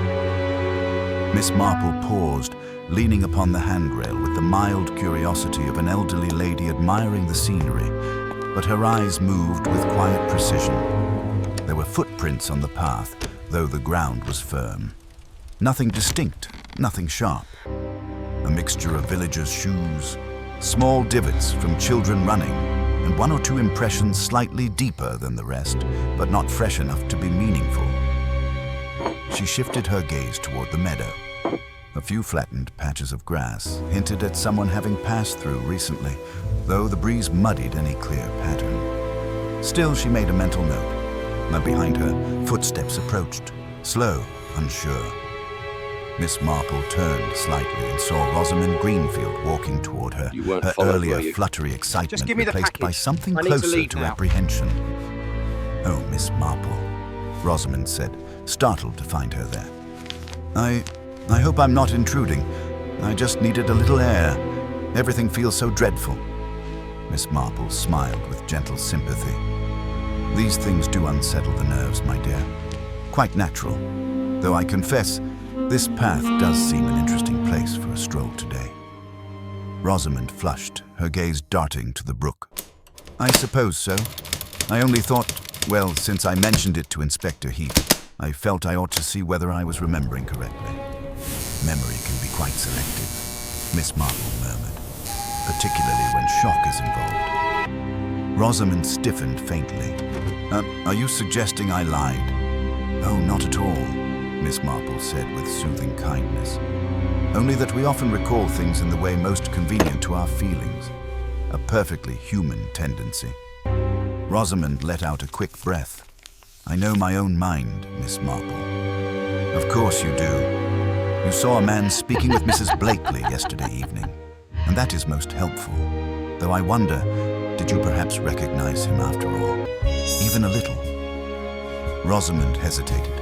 Miss Marple paused, leaning upon the handrail with the mild curiosity of an elderly lady admiring the scenery, but her eyes moved with quiet precision. There were footprints on the path, though the ground was firm. Nothing distinct, nothing sharp. A mixture of villagers' shoes, small divots from children running, and one or two impressions slightly deeper than the rest, but not fresh enough to be meaningful. She shifted her gaze toward the meadow. A few flattened patches of grass hinted at someone having passed through recently, though the breeze muddied any clear pattern. Still, she made a mental note. And behind her, footsteps approached, slow, unsure. Miss Marple turned slightly and saw Rosamond Greenfield walking toward her, You weren't her followed, earlier were you? fluttery excitement Just give me the replaced by package. something I need to closer leave to now. apprehension. "Oh, Miss Marple," Rosamond said, startled to find her there. I hope I'm not intruding. I just needed a little air. Everything feels so dreadful." Miss Marple smiled with gentle sympathy. "These things do unsettle the nerves, my dear. Quite natural. Though I confess, this path does seem an interesting place for a stroll today." Rosamond flushed, her gaze darting to the brook. "I suppose so. I only thought, well, since I mentioned it to Inspector Heath, I felt I ought to see whether I was remembering correctly. Memory can be quite selective." Miss Marple murmured, particularly when shock is involved. Rosamond stiffened faintly. Are you suggesting I lied? Oh, not at all, Miss Marple said with soothing kindness. Only that we often recall things in the way most convenient to our feelings. A perfectly human tendency. Rosamond let out a quick breath. I know my own mind, Miss Marple. Of course you do. You saw a man speaking with Mrs. Blakely yesterday evening, and that is most helpful. Though I wonder, did you perhaps recognize him after all? Even a little? Rosamond hesitated.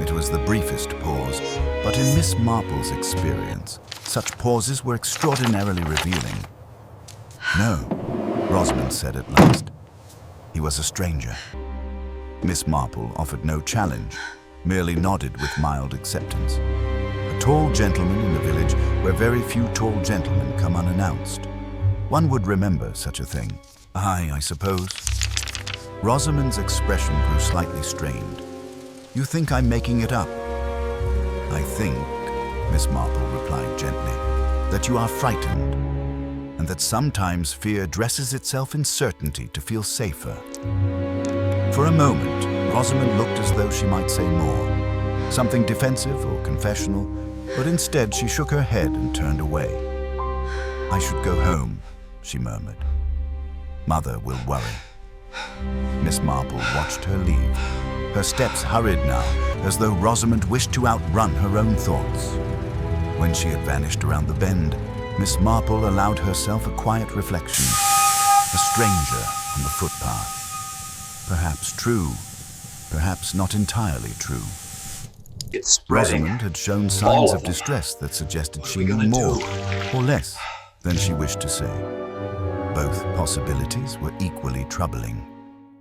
It was the briefest pause, but in Miss Marple's experience, such pauses were extraordinarily revealing. No, Rosamond said at last. He was a stranger. Miss Marple offered no challenge, merely nodded with mild acceptance. A tall gentleman in a village where very few tall gentlemen come unannounced. One would remember such a thing. Aye, I suppose. Rosamond's expression grew slightly strained. You think I'm making it up? I think, Miss Marple replied gently, that you are frightened, and that sometimes fear dresses itself in certainty to feel safer. For a moment, Rosamond looked as though she might say more, something defensive or confessional, but instead she shook her head and turned away. I should go home, she murmured. Mother will worry. Miss Marple watched her leave. Her steps hurried now, as though Rosamond wished to outrun her own thoughts. When she had vanished around the bend, Miss Marple allowed herself a quiet reflection. A stranger on the footpath. Perhaps true, perhaps not entirely true. It's spreading. Rosamond had shown signs of distress that suggested she knew more or less than she wished to say. Both possibilities were equally troubling.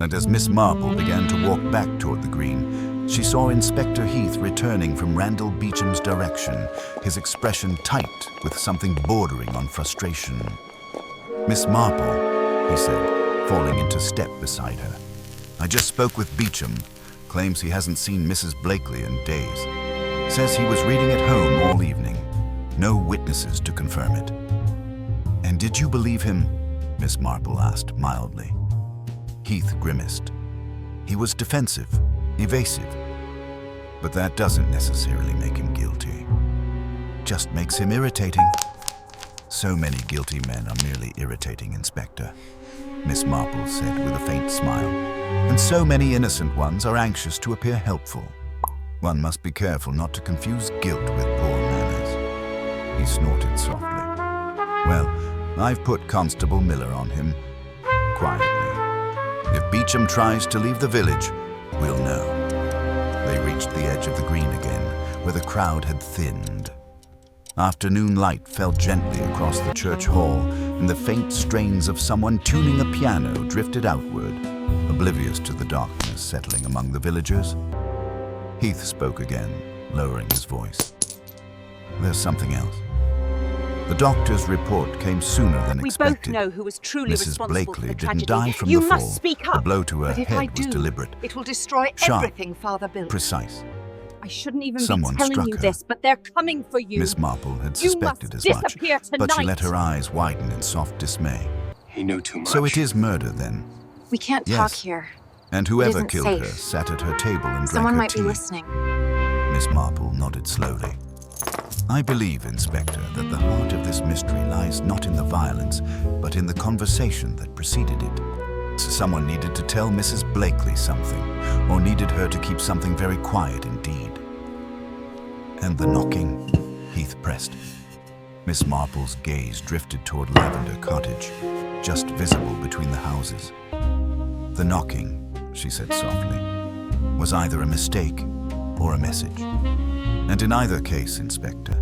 And as Miss Marple began to walk back toward the green, she saw Inspector Heath returning from Randall Beecham's direction, his expression tight with something bordering on frustration. Miss Marple, he said, falling into step beside her. I just spoke with Beecham. Claims he hasn't seen Mrs. Blakely in days. Says he was reading at home all evening. No witnesses to confirm it. And did you believe him? Miss Marple asked mildly. Heath grimaced. He was defensive, evasive. But that doesn't necessarily make him guilty. Just makes him irritating. So many guilty men are merely irritating, Inspector, Miss Marple said with a faint smile. And so many innocent ones are anxious to appear helpful. One must be careful not to confuse guilt with poor manners. He snorted softly. Well, I've put Constable Miller on him, quietly. If Beecham tries to leave the village, we'll know. They reached the edge of the green again, where the crowd had thinned. Afternoon light fell gently across the church hall, and the faint strains of someone tuning a piano drifted outward, oblivious to the darkness settling among the villagers. Heath spoke again, lowering his voice. There's something else. The doctor's report came sooner than expected. We both know who was truly Mrs. responsible Blakely for the didn't tragedy. die from You the fall. must speak up. The blow to her But if I head was do, deliberate. It will destroy Sharp. everything Father built. Precise. I shouldn't even Someone be telling struck you her. this, but they're coming for you. Miss Marple had You suspected must as much, disappear but she tonight. let her eyes widen in soft dismay. He knew too much. So it is murder, then? We can't Yes. talk here. And whoever isn't killed safe. her sat at her table and Someone drank her might tea. be listening. Miss Marple nodded slowly. I believe, Inspector, that the heart of this mystery lies not in the violence, but in the conversation that preceded it. Someone needed to tell Mrs. Blakely something, or needed her to keep something very quiet indeed. And the knocking, Heath pressed. Miss Marple's gaze drifted toward Lavender Cottage, just visible between the houses. The knocking, she said softly, was either a mistake or a message. And in either case, Inspector,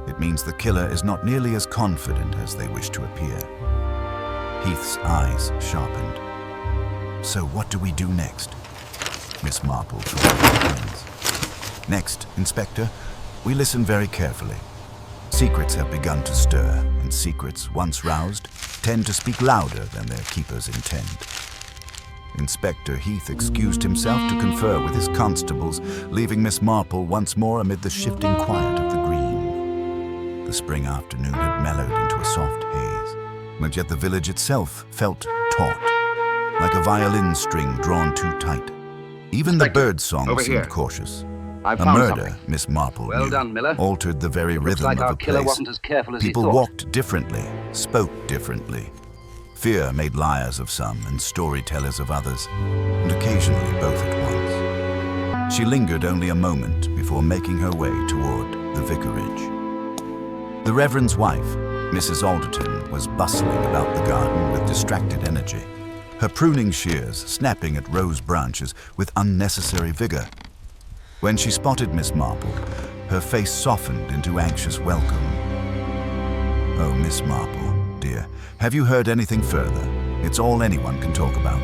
it means the killer is not nearly as confident as they wish to appear. Heath's eyes sharpened. So what do we do next? Miss Marple folded her hands. Next, Inspector, we listen very carefully. Secrets have begun to stir, and secrets, once roused, tend to speak louder than their keepers intend. Inspector Heath excused himself to confer with his constables, leaving Miss Marple once more amid the shifting quiet of the green. The spring afternoon had mellowed into a soft haze, but yet the village itself felt taut, like a violin string drawn too tight. Even the bird song over seemed here. cautious. I've A found murder, something. Miss Marple Well knew, done, Miller. altered the very Looks rhythm like of our the killer place. wasn't as careful as he People thought. walked differently, spoke differently. Fear made liars of some and storytellers of others, and occasionally both at once. She lingered only a moment before making her way toward the vicarage. The Reverend's wife, Mrs. Alderton, was bustling about the garden with distracted energy, her pruning shears snapping at rose branches with unnecessary vigor. When she spotted Miss Marple, her face softened into anxious welcome. "Oh, Miss Marple, dear, have you heard anything further? It's all anyone can talk about.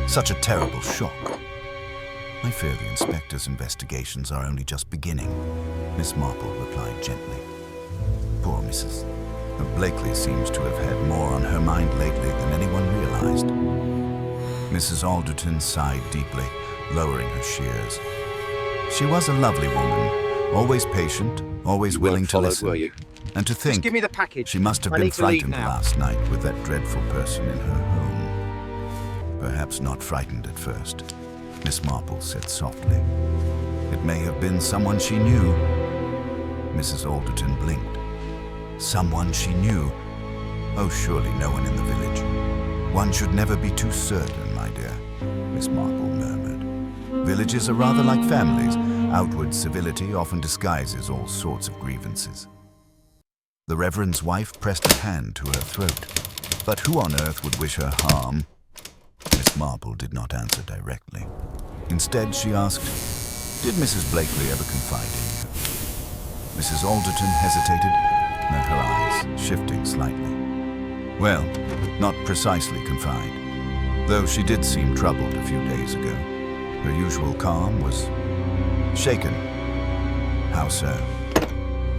Such a terrible shock." "I fear the inspector's investigations are only just beginning," Miss Marple replied gently. "Poor Mrs. Blakely seems to have had more on her mind lately than anyone realized." Mrs. Alderton sighed deeply, lowering her shears. She was a lovely woman, always patient, always willing to listen. Were you? And to think, Give me the package. she must have I been need to leave frightened now. last night with that dreadful person in her home. Perhaps not frightened at first, Miss Marple said softly. It may have been someone she knew. Mrs. Alderton blinked. Someone she knew? Oh, surely no one in the village. One should never be too certain, my dear, Miss Marple murmured. Villages are rather like families. Outward civility often disguises all sorts of grievances. The Reverend's wife pressed a hand to her throat. But who on earth would wish her harm? Miss Marple did not answer directly. Instead, she asked, "Did Mrs. Blakely ever confide in you?" Mrs. Alderton hesitated, and her eyes shifting slightly. "Well, not precisely confide, though she did seem troubled a few days ago. Her usual calm was shaken." "How so?"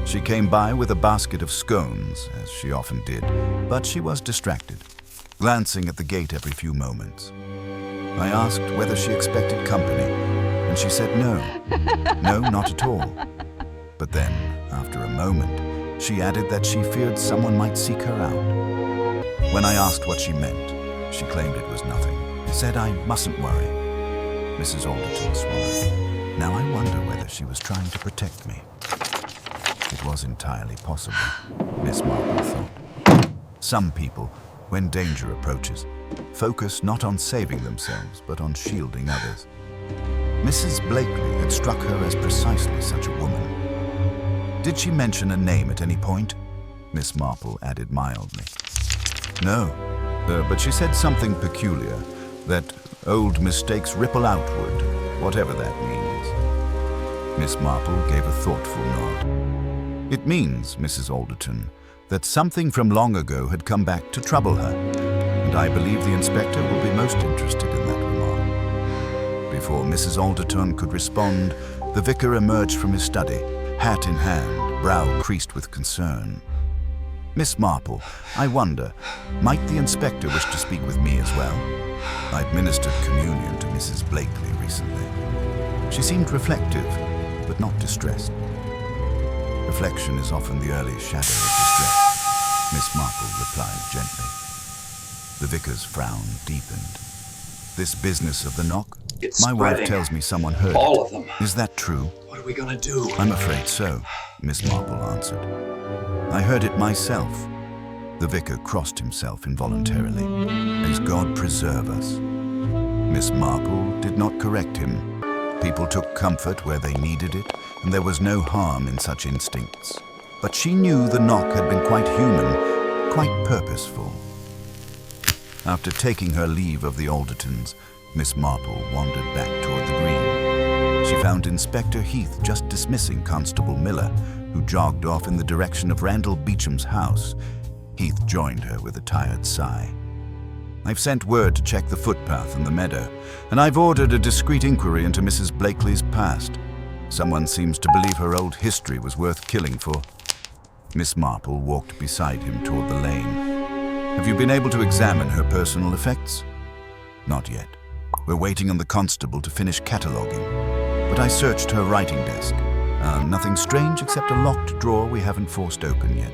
"She came by with a basket of scones, as she often did, but she was distracted, glancing at the gate every few moments. I asked whether she expected company, and she said no. No, not at all. But then, after a moment, she added that she feared someone might seek her out. When I asked what she meant, she claimed it was nothing, said I mustn't worry." Mrs. Alderton swallowed. Now I wonder whether she was trying to protect me. It was entirely possible, Miss Marple thought. Some people, when danger approaches, focus not on saving themselves, but on shielding others. Mrs. Blakely had struck her as precisely such a woman. "Did she mention a name at any point?" Miss Marple added mildly. "No, but she said something peculiar, that old mistakes ripple outward, whatever that means." Miss Marple gave a thoughtful nod. "It means, Mrs. Alderton, that something from long ago had come back to trouble her, and I believe the inspector will be most interested in that remark." Before Mrs. Alderton could respond, the vicar emerged from his study, hat in hand, brow creased with concern. "Miss Marple, I wonder, might the inspector wish to speak with me as well? I administered communion to Mrs. Blakely recently." She seemed reflective, but not distressed. Reflection is often the early shadow of distress, Miss Marple replied gently. The vicar's frown deepened. "This business of the knock? It's My wife spreading. tells me someone heard All it. of them. Is that true?" What are we gonna do? "I'm afraid so," Miss Marple answered. "I heard it myself." The vicar crossed himself involuntarily. "May God preserve us." Miss Marple did not correct him. People took comfort where they needed it, and there was no harm in such instincts. But she knew the knock had been quite human, quite purposeful. After taking her leave of the Aldertons, Miss Marple wandered back toward the green. She found Inspector Heath just dismissing Constable Miller, who jogged off in the direction of Randall Beecham's house. Heath joined her with a tired sigh. "I've sent word to check the footpath and the meadow, and I've ordered a discreet inquiry into Mrs. Blakely's past. Someone seems to believe her old history was worth killing for." Miss Marple walked beside him toward the lane. "Have you been able to examine her personal effects?" "Not yet. We're waiting on the constable to finish cataloguing. But I searched her writing desk. Nothing strange except a locked drawer we haven't forced open yet.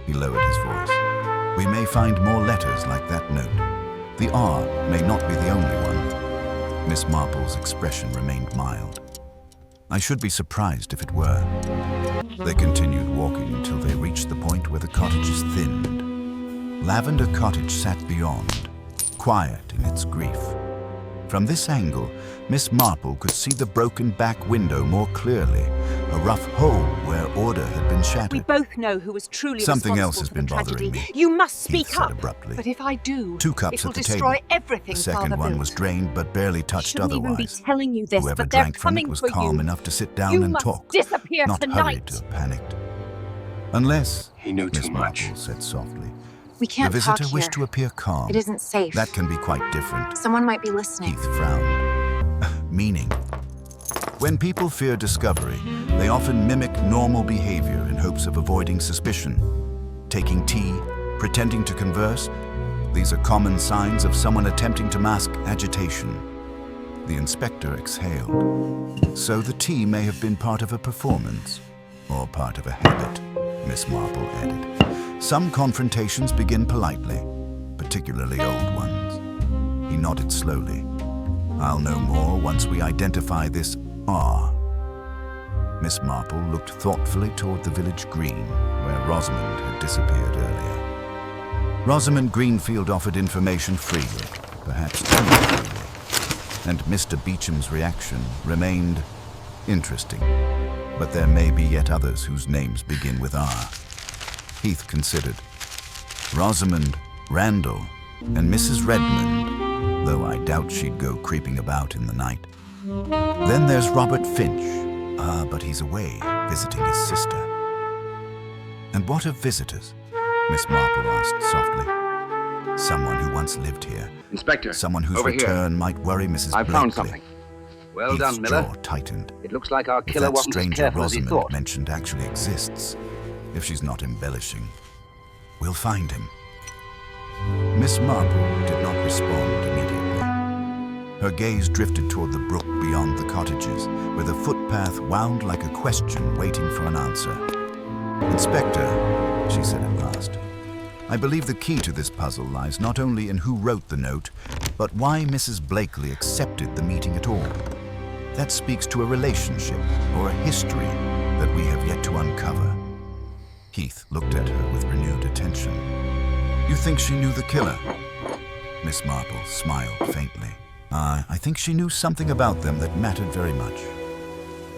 He lowered his voice. We may find more letters like that note. The R may not be the only one. Miss Marple's expression remained mild. I should be surprised if it were. They continued walking until they reached the point where the cottages thinned. Lavender Cottage sat beyond, quiet in its grief. From this angle, Miss Marple could see the broken back window more clearly, a rough hole where order had been We shattered. both know who was truly Something responsible else has for been the tragedy. bothering me, You must Heath speak said up. abruptly. But if I do, 2 cups it will at the destroy table. everything The second Father one built. was drained but barely touched Shouldn't even be otherwise. telling you this, Whoever but they're drank from coming it was for calm you. enough to sit down You and must talk, disappear not tonight. hurried or panicked. Unless, He knew Miss too much. Marple said softly, We the can't talk visitor here. wished to appear calm. It isn't safe. That can be quite different. Someone might be listening. Heath frowned. Meaning. When people fear discovery, they often mimic normal behavior in hopes of avoiding suspicion. Taking tea, pretending to converse, these are common signs of someone attempting to mask agitation. The inspector exhaled. So the tea may have been part of a performance, or part of a habit, Miss Marple added. Some confrontations begin politely, particularly old ones. He nodded slowly. I'll know more once we identify this R. Miss Marple looked thoughtfully toward the village green, where Rosamond had disappeared earlier. Rosamond Greenfield offered information freely, perhaps too freely, and Mr. Beecham's reaction remained interesting. But there may be yet others whose names begin with R. Heath considered. Rosamond, Randall, and Mrs. Redmond, though I doubt she'd go creeping about in the night. Then there's Robert Finch. But he's away, visiting his sister. And what of visitors? Miss Marple asked softly. Someone who once lived here. Inspector, Someone whose over here. return might worry Mrs. I Blakely. found something. Well Heath's done, Miller. jaw tightened. It looks like our If killer that wasn't as stranger careful as he Rosamond thought. mentioned actually exists, if she's not embellishing, we'll find him. Miss Marple did not respond immediately. Her gaze drifted toward the brook beyond the cottages, where the footpath wound like a question waiting for an answer. Inspector, she said at last, I believe the key to this puzzle lies not only in who wrote the note, but why Mrs. Blakely accepted the meeting at all. That speaks to a relationship or a history that we have yet to uncover. Heath looked at her with renewed attention. You think she knew the killer? Miss Marple smiled faintly. I think she knew something about them that mattered very much.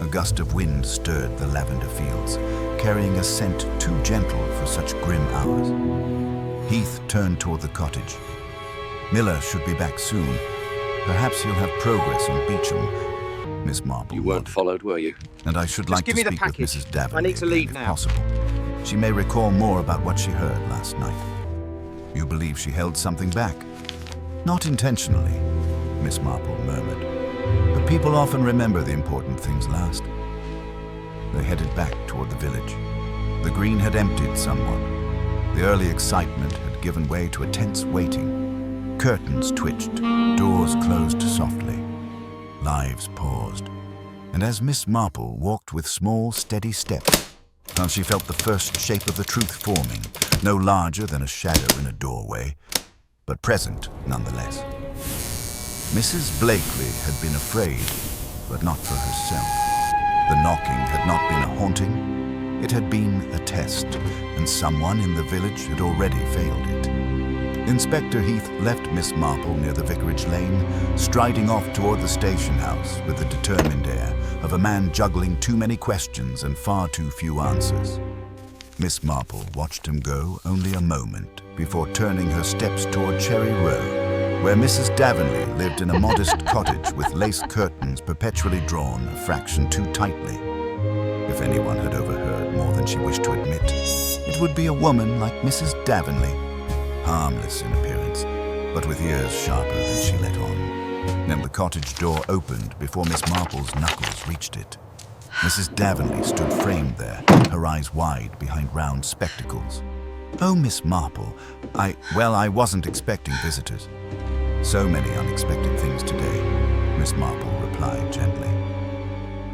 A gust of wind stirred the lavender fields, carrying a scent too gentle for such grim hours. Heath turned toward the cottage. Miller should be back soon. Perhaps he'll have progress on Beecham. Miss Marple You weren't nodded. followed, were you? And I should like give to me the speak with package. Mrs. Davenport I need to leave now. if possible. She may recall more about what she heard last night. You believe she held something back? Not intentionally, Miss Marple murmured. But people often remember the important things last. They headed back toward the village. The green had emptied somewhat. The early excitement had given way to a tense waiting. Curtains twitched, doors closed softly. Lives paused. And as Miss Marple walked with small, steady steps, she felt the first shape of the truth forming, no larger than a shadow in a doorway, but present nonetheless. Mrs. Blakely had been afraid, but not for herself. The knocking had not been a haunting, it had been a test, and someone in the village had already failed it. Inspector Heath left Miss Marple near the vicarage lane, striding off toward the station house with the determined air of a man juggling too many questions and far too few answers. Miss Marple watched him go only a moment before turning her steps toward Cherry Row, where Mrs. Davenport lived in a modest cottage with lace curtains perpetually drawn a fraction too tightly. If anyone had overheard more than she wished to admit, it would be a woman like Mrs. Davenport, harmless in appearance, but with ears sharper than she let on. Then the cottage door opened before Miss Marple's knuckles reached it. Mrs. Davenport stood framed there, her eyes wide behind round spectacles. Oh, Miss Marple, I wasn't expecting visitors. So many unexpected things today, Miss Marple replied gently.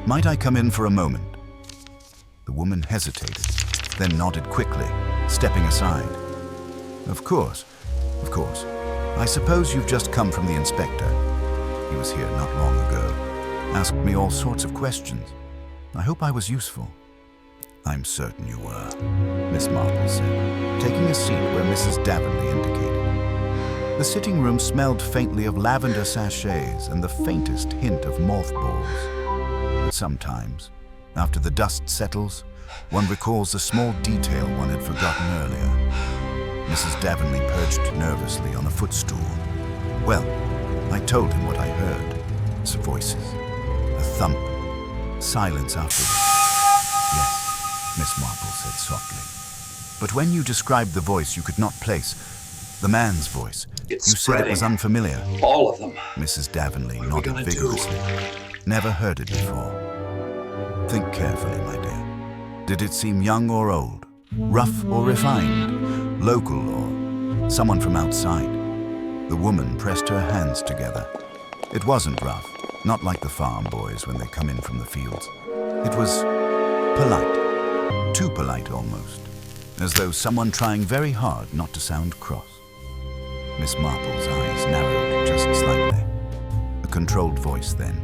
Might I come in for a moment? The woman hesitated, then nodded quickly, stepping aside. Of course. I suppose you've just come from the inspector. He was here not long ago. Asked me all sorts of questions. I hope I was useful. I'm certain you were, Miss Marple said, taking a seat where Mrs. Davonley indicated. The sitting room smelled faintly of lavender sachets and the faintest hint of mothballs. But sometimes, after the dust settles, one recalls a small detail one had forgotten earlier. Mrs. Davonley perched nervously on a footstool. Well, I told him what I heard. Some voices. A thump. Silence afterwards. Yes, Miss Marple said softly. But when you described the voice you could not place, the man's voice, It's you said it was spreading. unfamiliar. All of them. Mrs. Davonley What are we nodded gonna do? vigorously. Never heard it before. Think carefully, my dear. Did it seem young or old? Rough or refined? Local or someone from outside? The woman pressed her hands together. It wasn't rough, not like the farm boys when they come in from the fields. It was polite, too polite almost, as though someone trying very hard not to sound cross. Miss Marple's eyes narrowed just slightly. A controlled voice then.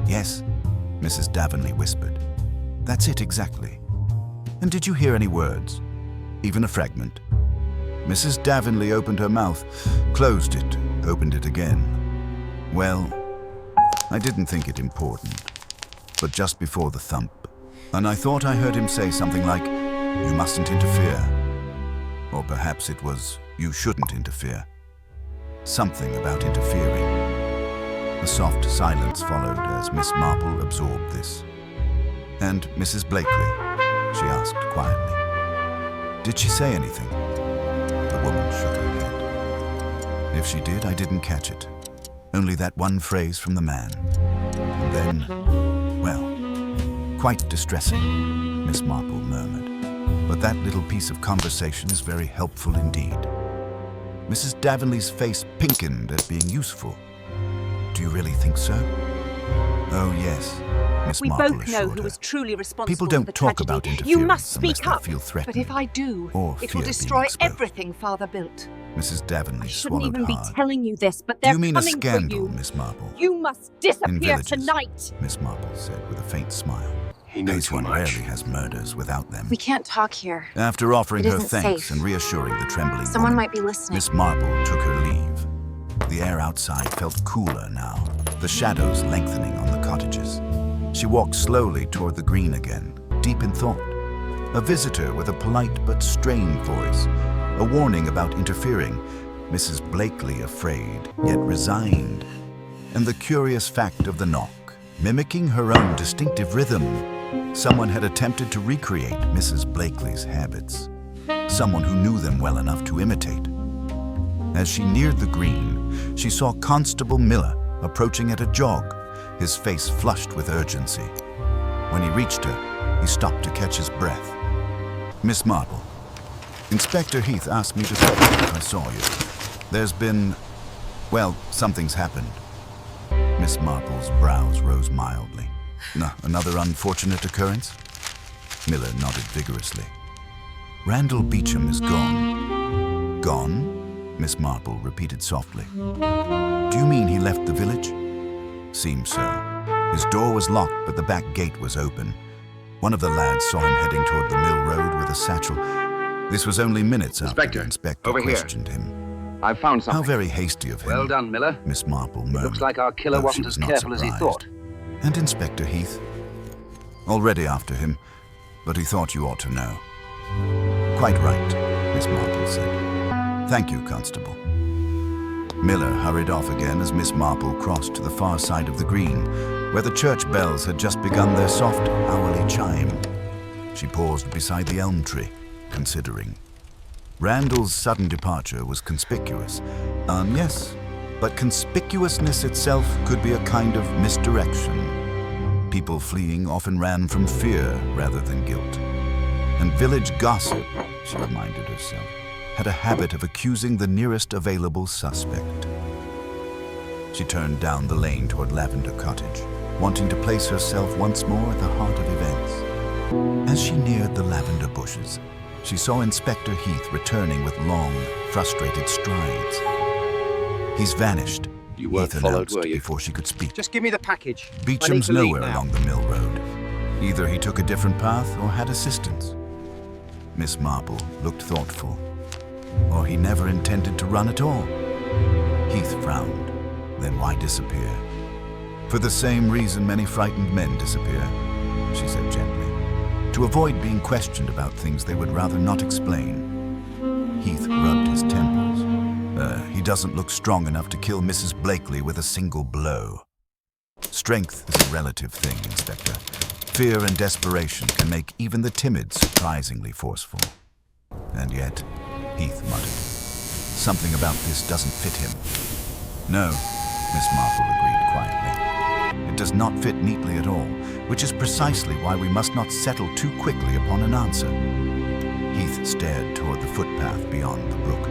Yes, Mrs. Davonley whispered. That's it exactly. And did you hear any words? Even a fragment? Mrs. Davonley opened her mouth, closed it, opened it again. Well, I didn't think it important, but just before the thump, and I thought I heard him say something like, "You mustn't interfere." Or perhaps it was, "You shouldn't interfere." Something about interfering. A soft silence followed as Miss Marple absorbed this. "And Mrs. Blakely?" she asked quietly. "Did she say anything?" The woman shook her head. "If she did, I didn't catch it. Only that one phrase from the man. And then, well, quite distressing," Miss Marple murmured. "But that little piece of conversation is very helpful indeed." Mrs. Davonley's face pinkened at being useful. "Do you really think so?" "Oh, yes," Miss We Marple both know assured who her. was truly responsible People for don't the talk tragedy. about interference You must unless speak they up. feel threatened. But if I do, or it fear will being destroy exposed. everything Father built. Mrs. Davonley I shouldn't swallowed even be hard. telling you this, but "Do they're you mean a coming for scandal, you. Miss Marple?" You must disappear villages. tonight. Miss Marple said with a faint smile. He knew This too one much. rarely has murders without them. We can't talk here. After offering It her isn't thanks safe. and reassuring the trembling Someone woman, might be listening. Miss Marple took her leave. The air outside felt cooler now, the shadows lengthening on the cottages. She walked slowly toward the green again, deep in thought. A visitor with a polite but strained voice, a warning about interfering, Mrs. Blakely afraid, yet resigned, and the curious fact of the knock, mimicking her own distinctive rhythm. Someone had attempted to recreate Mrs. Blakely's habits, someone who knew them well enough to imitate. As she neared the green, she saw Constable Miller approaching at a jog, his face flushed with urgency. When he reached her, he stopped to catch his breath. "Miss Marple, Inspector Heath asked me to tell you if I saw you. There's been, well, something's happened." Miss Marple's brows rose mildly. Another unfortunate occurrence?" Miller nodded vigorously. "Randall Beecham is gone." "Gone?" Miss Marple repeated softly. "Do you mean he left the village?" "Seems so. His door was locked, but the back gate was open. One of the lads saw him heading toward the mill road with a satchel. This was only minutes after Inspector, the inspector over here. questioned him." I've found "How something. very hasty of him," Well done, Miller. Miss Marple murmured. Looks like our killer though she wasn't was as not careful as he surprised. thought. "And Inspector Heath?" "Already after him, but he thought you ought to know." "Quite right," Miss Marple said. "Thank you, Constable." Miller hurried off again as Miss Marple crossed to the far side of the green, where the church bells had just begun their soft, hourly chime. She paused beside the elm tree, considering. Randall's sudden departure was conspicuous. Yes, but conspicuousness itself could be a kind of misdirection. People fleeing often ran from fear rather than guilt. And village gossip, she reminded herself, had a habit of accusing the nearest available suspect. She turned down the lane toward Lavender Cottage, wanting to place herself once more at the heart of events, As she neared the lavender bushes, she saw Inspector Heath returning with long, frustrated strides. "He's vanished," You weren't Heath followed, announced were you? before she could speak. Just give me the package. Beecham's I need to leave nowhere now. along the mill road. Either he took a different path or had assistance. Miss Marple looked thoughtful. Or he never intended to run at all. Heath frowned. Then why disappear? "For the same reason many frightened men disappear," she said gently. "To avoid being questioned about things they would rather not explain." Heath rubbed his temples. He doesn't look strong enough to kill Mrs. Blakely with a single blow." Strength is a relative thing, Inspector. Fear and desperation can make even the timid surprisingly forceful. And yet, Heath muttered, "Something about this doesn't fit him." "No," Miss Marple agreed quietly. "It does not fit neatly at all, which is precisely why we must not settle too quickly upon an answer." Heath stared toward the footpath beyond the brook.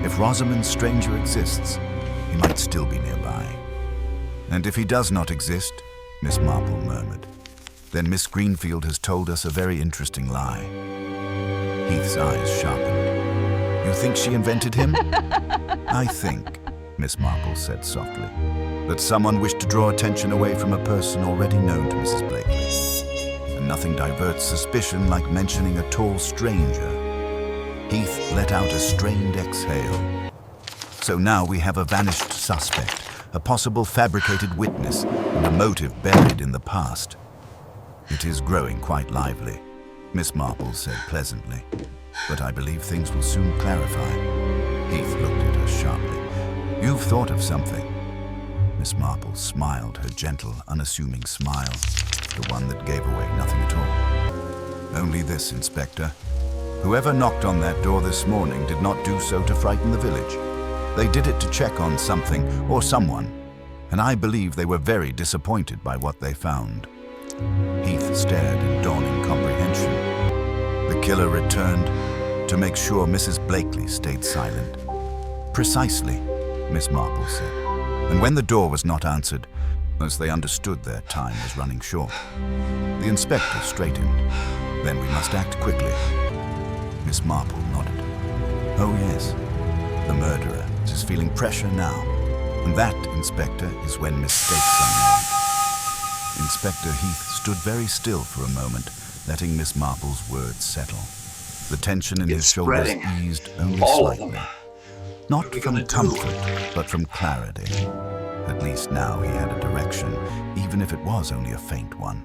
If Rosamond's stranger exists, he might still be nearby. "And if he does not exist," Miss Marple murmured, "then Miss Greenfield has told us a very interesting lie." Heath's eyes sharpened. "You think she invented him?" "I think," Miss Marple said softly, "that someone wished to draw attention away from a person already known to Mrs. Blakely. And nothing diverts suspicion like mentioning a tall stranger." Heath let out a strained exhale. "So now we have a vanished suspect, a possible fabricated witness, and a motive buried in the past." "It is growing quite lively," Miss Marple said pleasantly. "But I believe things will soon clarify." Heath looked at her sharply. "You've thought of something." Miss Marple smiled her gentle, unassuming smile, the one that gave away nothing at all. "Only this, Inspector. Whoever knocked on that door this morning did not do so to frighten the village. They did it to check on something or someone, and I believe they were very disappointed by what they found." Heath stared in dawning comprehension. "The killer returned to make sure Mrs. Blakely stayed silent." "Precisely," Miss Marple said. "And when the door was not answered, as they understood their time was running short, the inspector straightened. Then we must act quickly." Miss Marple nodded. "Oh yes, the murderer is feeling pressure now. And that, Inspector, is when mistakes are made." Inspector Heath stood very still for a moment, letting Miss Marple's words settle. The tension in his shoulders spreading. eased only All of slightly. them. Not What are we from gonna do? comfort, but from clarity. At least now he had a direction, even if it was only a faint one.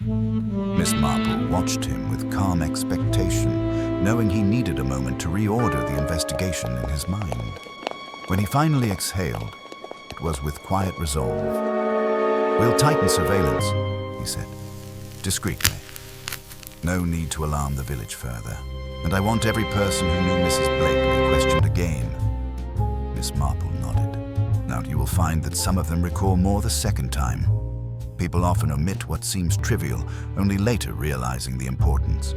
Miss Marple watched him with calm expectation, knowing he needed a moment to reorder the investigation in his mind. When he finally exhaled, it was with quiet resolve. "We'll tighten surveillance," he said, discreetly. "No need to alarm the village further. And I want every person who knew Mrs. Blakely questioned again." Miss Marple nodded. "Now you will find that some of them recall more the second time. People often omit what seems trivial, only later realizing the importance."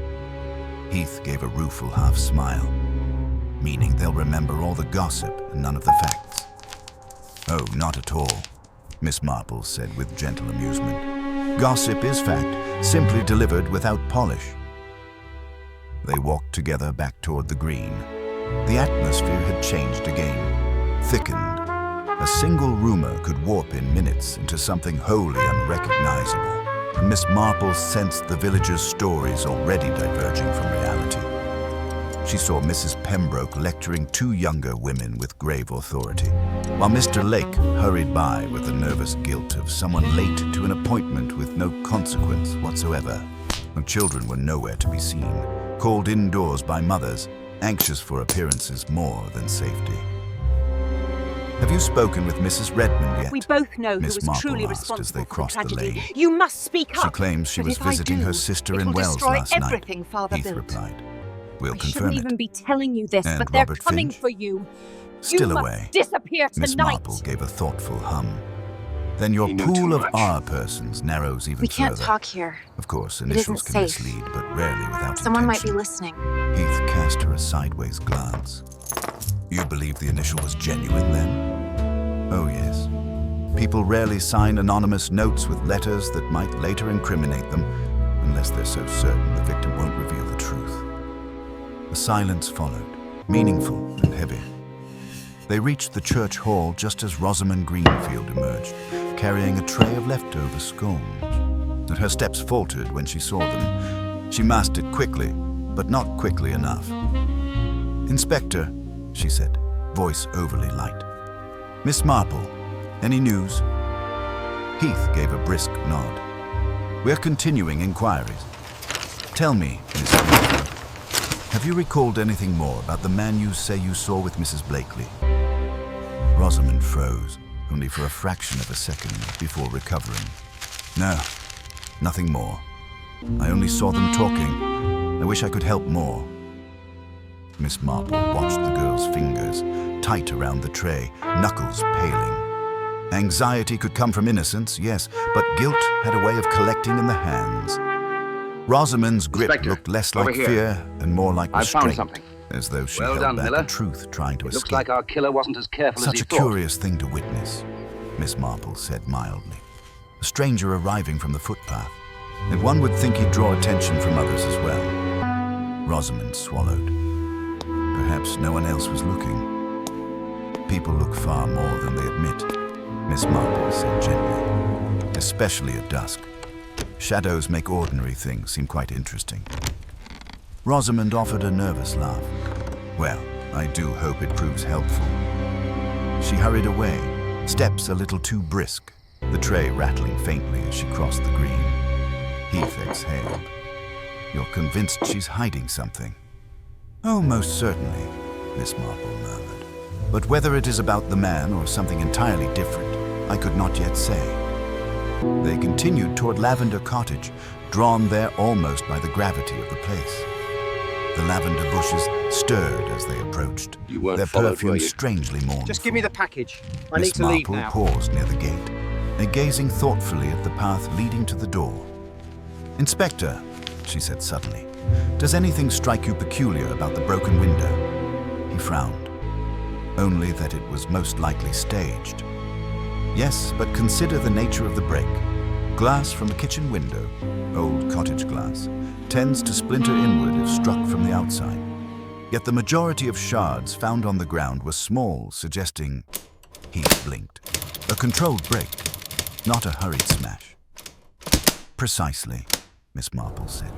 Heath gave a rueful half smile, meaning they'll remember all the gossip and none of the facts. "Oh, not at all," Miss Marple said with gentle amusement. "Gossip is fact, simply delivered without polish." They walked together back toward the green. The atmosphere had changed again, thickened. A single rumor could warp in minutes into something wholly unrecognizable, and Miss Marple sensed the villagers' stories already diverging from reality. She saw Mrs. Pembroke lecturing two younger women with grave authority, while Mr. Lake hurried by with the nervous guilt of someone late to an appointment with no consequence whatsoever. The children were nowhere to be seen, called indoors by mothers, anxious for appearances more than safety. "Have you spoken with Mrs. Redmond yet?" We both know who Miss was Marple truly asked as responsible they for the crossed the tragedy. lane. You must speak She up. claims she But was if I visiting do, her sister it in will Wells destroy last night. everything Father Heath built. replied. "We'll I confirm shouldn't it." even be telling you this, And but they're Robert coming Finch? for you. Still you away. must disappear Miss tonight. Marple gave a thoughtful hum. "Then your You knew too pool of much. our persons narrows even We can't further. talk here. Of course, isn't initials can safe. mislead, but rarely without Someone might be intention. listening. Heath cast her a sideways glance. "You believe the initial was genuine, then?" "Oh, yes. People rarely sign anonymous notes with letters that might later incriminate them, unless they're so certain the victim won't reveal the truth. A silence followed, meaningful and heavy. They reached the church hall just as Rosamond Greenfield emerged, carrying a tray of leftover scones. And her steps faltered when she saw them. She masked it quickly, but not quickly enough. "Inspector," she said, voice overly light. "Miss Marple, any news?" Heath gave a brisk nod. "We're continuing inquiries. Tell me, Miss Greenfield, have you recalled anything more about the man you say you saw with Mrs. Blakely?" Rosamond froze, only for a fraction of a second before recovering. "No, nothing more. I only saw them talking. I wish I could help more." Miss Marple watched the girl's fingers, tight around the tray, knuckles paling. Anxiety could come from innocence, yes, but guilt had a way of collecting in the hands. Rosamond's grip Inspector, looked less over like here. fear and more like I've found restraint, something. as though she Well held done, back Miller. the truth trying to It escape. looks like our killer wasn't as careful Such as a he thought. curious thing to witness, Miss Marple said mildly. A stranger arriving from the footpath, and one would think he'd draw attention from others as well. Rosamond swallowed. Perhaps no one else was looking. People look far more than they admit, Miss Marple said gently, especially at dusk. Shadows make ordinary things seem quite interesting. Rosamond offered a nervous laugh. "Well, I do hope it proves helpful." She hurried away, steps a little too brisk, the tray rattling faintly as she crossed the green. Heath exhaled. "You're convinced she's hiding something?" "Oh, most certainly," Miss Marple murmured. "But whether it is about the man or something entirely different, I could not yet say." They continued toward Lavender Cottage, drawn there almost by the gravity of the place. The lavender bushes stirred as they approached, You weren't their followed, were perfume you? strangely mournful. Just give me the package. I need Miss to leave Marple now. paused near the gate, and gazing thoughtfully at the path leading to the door. "Inspector," she said suddenly, "does anything strike you peculiar about the broken window?" He frowned. "Only that it was most likely staged." "Yes, but consider the nature of the break. Glass from a kitchen window, old cottage glass, tends to splinter inward if struck from the outside. Yet the majority of shards found on the ground were small, suggesting," Heath blinked, "a controlled break, not a hurried smash." "Precisely," Miss Marple said.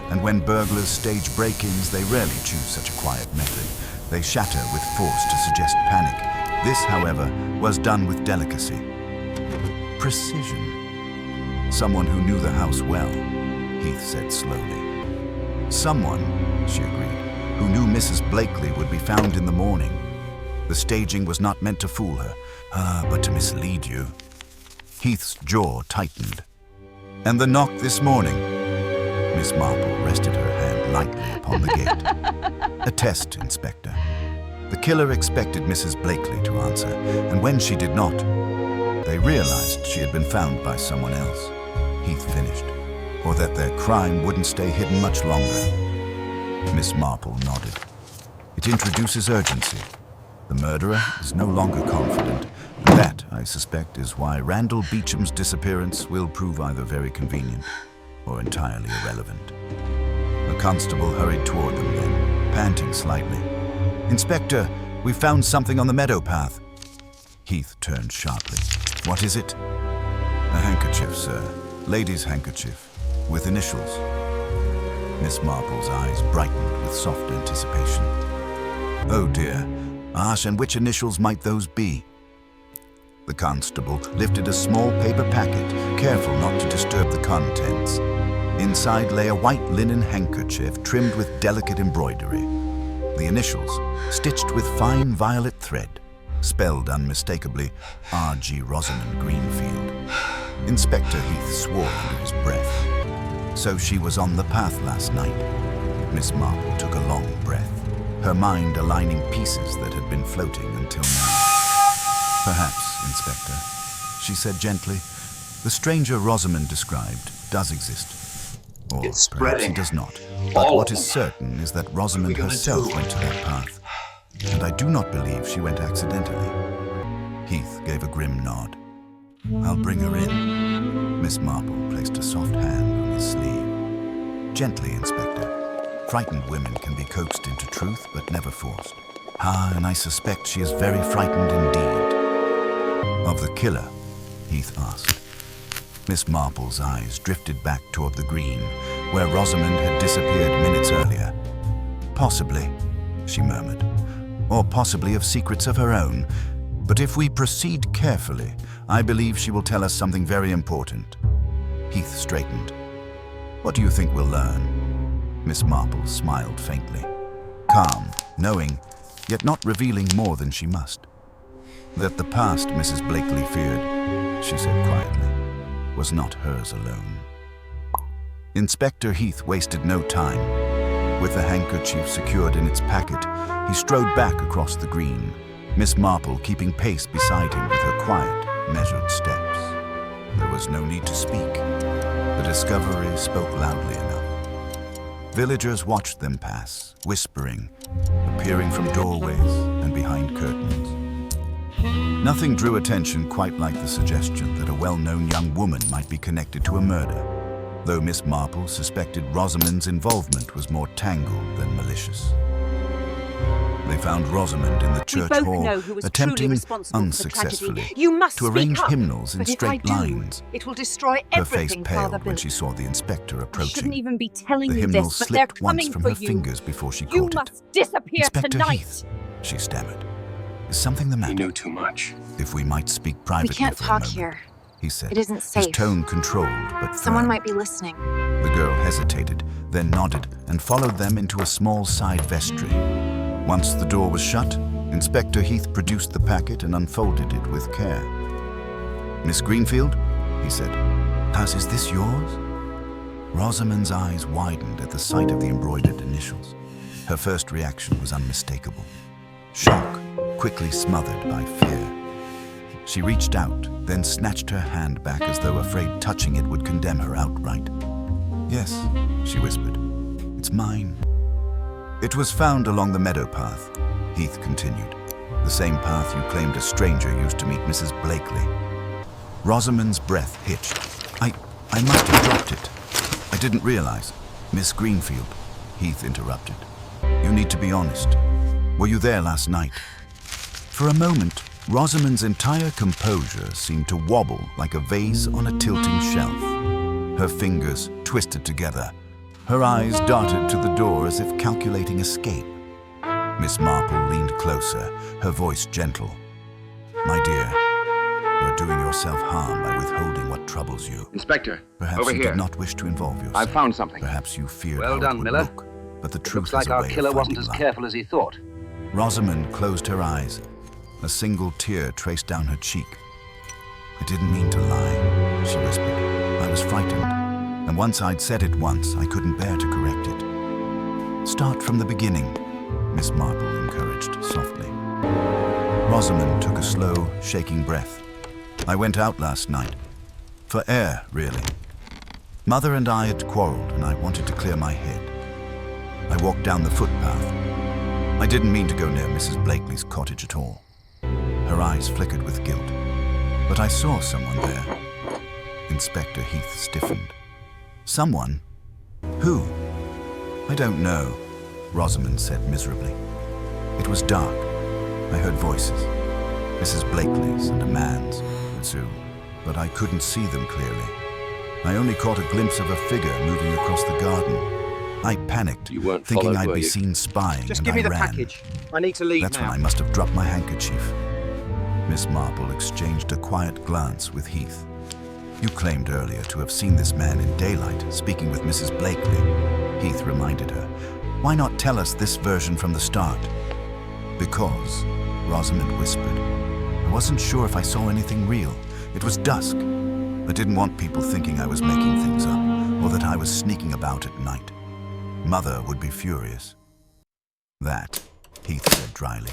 "And when burglars stage break-ins, they rarely choose such a quiet method. They shatter with force to suggest panic. This, however, was done with delicacy. Precision. Someone who knew the house well," Heath said slowly. "Someone," she agreed, "who knew Mrs. Blakely would be found in the morning. The staging was not meant to fool her, but to mislead you." Heath's jaw tightened. "And the knock this morning?" Miss Marple rested her hand lightly upon the gate. "A test, Inspector. The killer expected Mrs. Blakely to answer, and when she did not, they realized she had been found by someone else," Heath finished, "or that their crime wouldn't stay hidden much longer." Miss Marple nodded. "It introduces urgency. The murderer is no longer confident, and that, I suspect, is why Randall Beecham's disappearance will prove either very convenient or entirely irrelevant." A constable hurried toward them then, panting slightly. "Inspector, we found something on the meadow path." Heath turned sharply. "What is it?" "A handkerchief, sir. Lady's handkerchief, with initials." Miss Marple's eyes brightened with soft anticipation. "Oh dear. Ash, and which initials might those be?" The constable lifted a small paper packet, careful not to disturb the contents. Inside lay a white linen handkerchief trimmed with delicate embroidery. The initials, stitched with fine violet thread, spelled unmistakably R.G. Rosamond Greenfield. Inspector Heath swore under his breath. So she was on the path last night. Miss Marple took a long breath, her mind aligning pieces that had been floating until now. "Perhaps, Inspector," she said gently, "the stranger Rosamond described does exist. Or It's perhaps he spreading. does not. But All what of is them. certain is that Rosamond gonna herself do? went to that path. And I do not believe she went accidentally." Heath gave a grim nod. "I'll bring her in." Miss Marple placed a soft hand on his sleeve. Gently, Inspector. Frightened women can be coaxed into truth, but never forced. Ah, and I suspect she is very frightened indeed. Of the killer? Heath asked. Miss Marple's eyes drifted back toward the green, where Rosamond had disappeared minutes earlier. Possibly, she murmured, or possibly of secrets of her own. But if we proceed carefully, I believe she will tell us something very important. Heath straightened. What do you think we'll learn? Miss Marple smiled faintly. Calm, knowing, yet not revealing more than she must. That the past Mrs. Blakely feared, she said quietly, was not hers alone. Inspector Heath wasted no time. With the handkerchief secured in its packet, he strode back across the green, Miss Marple keeping pace beside him with her quiet, measured steps. There was no need to speak. The discovery spoke loudly enough. Villagers watched them pass, whispering, appearing from doorways and behind curtains. Nothing drew attention quite like the suggestion that a well-known young woman might be connected to a murder, though Miss Marple suspected Rosamond's involvement was more tangled than malicious. They found Rosamond in the church both hall, know who was truly attempting responsible for the unsuccessfully tragedy. You must to speak arrange up, hymnals in but if I straight do, lines. it will destroy Her face everything paled Father when built. she saw the inspector I approaching. shouldn't even be telling The you hymnals this, but they're slipped once coming from for her you. fingers before she You caught it. must disappear Inspector tonight. Heath, she stammered. Is something the You matter? knew too much. If we might speak We privately can't for a talk moment, here. he said. It isn't His safe. tone controlled but Someone firm. might be listening. The girl hesitated, then nodded and followed them into a small side vestry. Once the door was shut, Inspector Heath produced the packet and unfolded it with care. Miss Greenfield, he said, is this yours? Rosamond's eyes widened at the sight of the embroidered initials. Her first reaction was unmistakable. Shock, quickly smothered by fear. She reached out, then snatched her hand back as though afraid touching it would condemn her outright. Yes, she whispered. It's mine. It was found along the meadow path, Heath continued. The same path you claimed a stranger used to meet Mrs. Blakely. Rosamond's breath hitched. I must have dropped it. I didn't realize. Miss Greenfield, Heath interrupted. You need to be honest. Were you there last night? For a moment, Rosamond's entire composure seemed to wobble like a vase on a tilting shelf. Her fingers twisted together. Her eyes darted to the door as if calculating escape. Miss Marple leaned closer, her voice gentle. My dear, you're doing yourself harm by withholding what troubles you. Inspector, Perhaps over you here. did not wish to involve yourself. I've found something. Perhaps you feared Well how done, it would Miller. look, but the It truth looks like is a our way killer of wasn't finding as light. careful as he thought. Rosamond closed her eyes. A single tear traced down her cheek. I didn't mean to lie, she whispered. I was frightened, and once I'd said it once, I couldn't bear to correct it. Start from the beginning, Miss Marple encouraged softly. Rosamond took a slow, shaking breath. I went out last night. For air, really. Mother and I had quarreled, and I wanted to clear my head. I walked down the footpath. I didn't mean to go near Mrs. Blakely's cottage at all. Her eyes flickered with guilt. But I saw someone there. Inspector Heath stiffened. Someone? Who? I don't know, Rosamond said miserably. It was dark. I heard voices. Mrs. Blakely's and a man's, too, but I couldn't see them clearly. I only caught a glimpse of a figure moving across the garden. I panicked, You weren't thinking followed, I'd were be you? seen spying, Just and give I me the ran. package. I need to leave That's now. when I must have dropped my handkerchief. Miss Marple exchanged a quiet glance with Heath. You claimed earlier to have seen this man in daylight, speaking with Mrs. Blakely. Heath reminded her. Why not tell us this version from the start? Because, Rosamond whispered, I wasn't sure if I saw anything real. It was dusk. I didn't want people thinking I was making things up, or that I was sneaking about at night. Mother would be furious. That, Heath said dryly,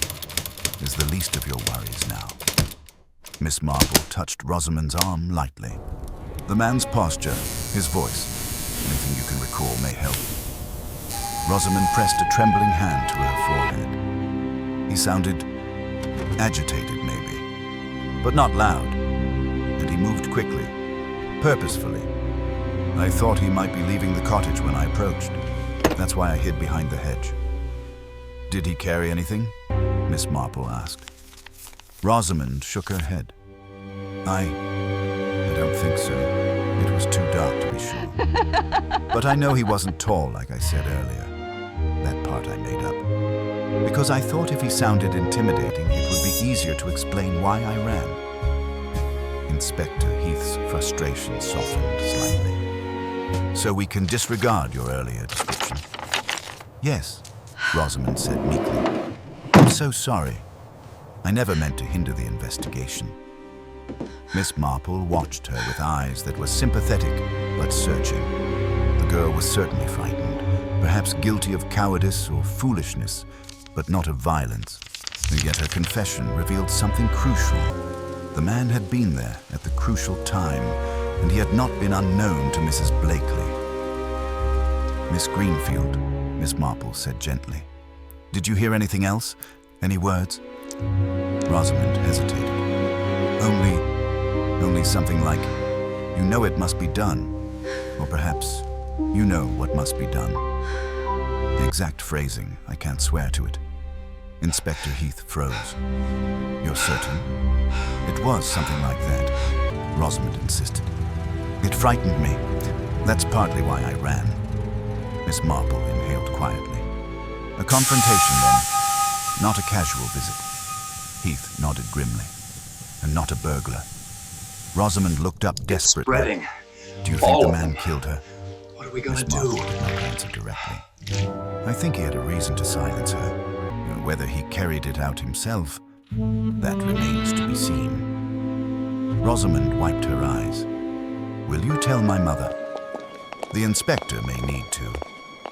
is the least of your worries now. Miss Marple touched Rosamond's arm lightly. The man's posture, his voice, anything you can recall may help. Rosamond pressed a trembling hand to her forehead. He sounded agitated, maybe, but not loud, and he moved quickly, purposefully. I thought he might be leaving the cottage when I approached. That's why I hid behind the hedge. Did he carry anything? Miss Marple asked. Rosamond shook her head. I don't think so. It was too dark to be sure. But I know he wasn't tall, like I said earlier. That part I made up. Because I thought if he sounded intimidating, it would be easier to explain why I ran. Inspector Heath's frustration softened slightly. So we can disregard your earlier description? Yes, Rosamond said meekly. I'm so sorry. I never meant to hinder the investigation. Miss Marple watched her with eyes that were sympathetic but searching. The girl was certainly frightened, perhaps guilty of cowardice or foolishness, but not of violence. And yet her confession revealed something crucial. The man had been there at the crucial time, and he had not been unknown to Mrs. Blakely. Miss Greenfield, Miss Marple said gently. Did you hear anything else? Any words? Rosamond hesitated. Only something like, you know it must be done. Or perhaps, you know what must be done. The exact phrasing, I can't swear to it. Inspector Heath froze. You're certain? It was something like that, Rosamond insisted. It frightened me. That's partly why I ran. Miss Marple inhaled quietly. A confrontation then, not a casual visit. Heath nodded grimly. And not a burglar. Rosamond looked up desperately. Spreading. Do you think the man killed her? What are we gonna Miss Marple do? did not answer directly. I think he had a reason to silence her. Whether he carried it out himself, that remains to be seen. Rosamond wiped her eyes. Will you tell my mother? The inspector may need to,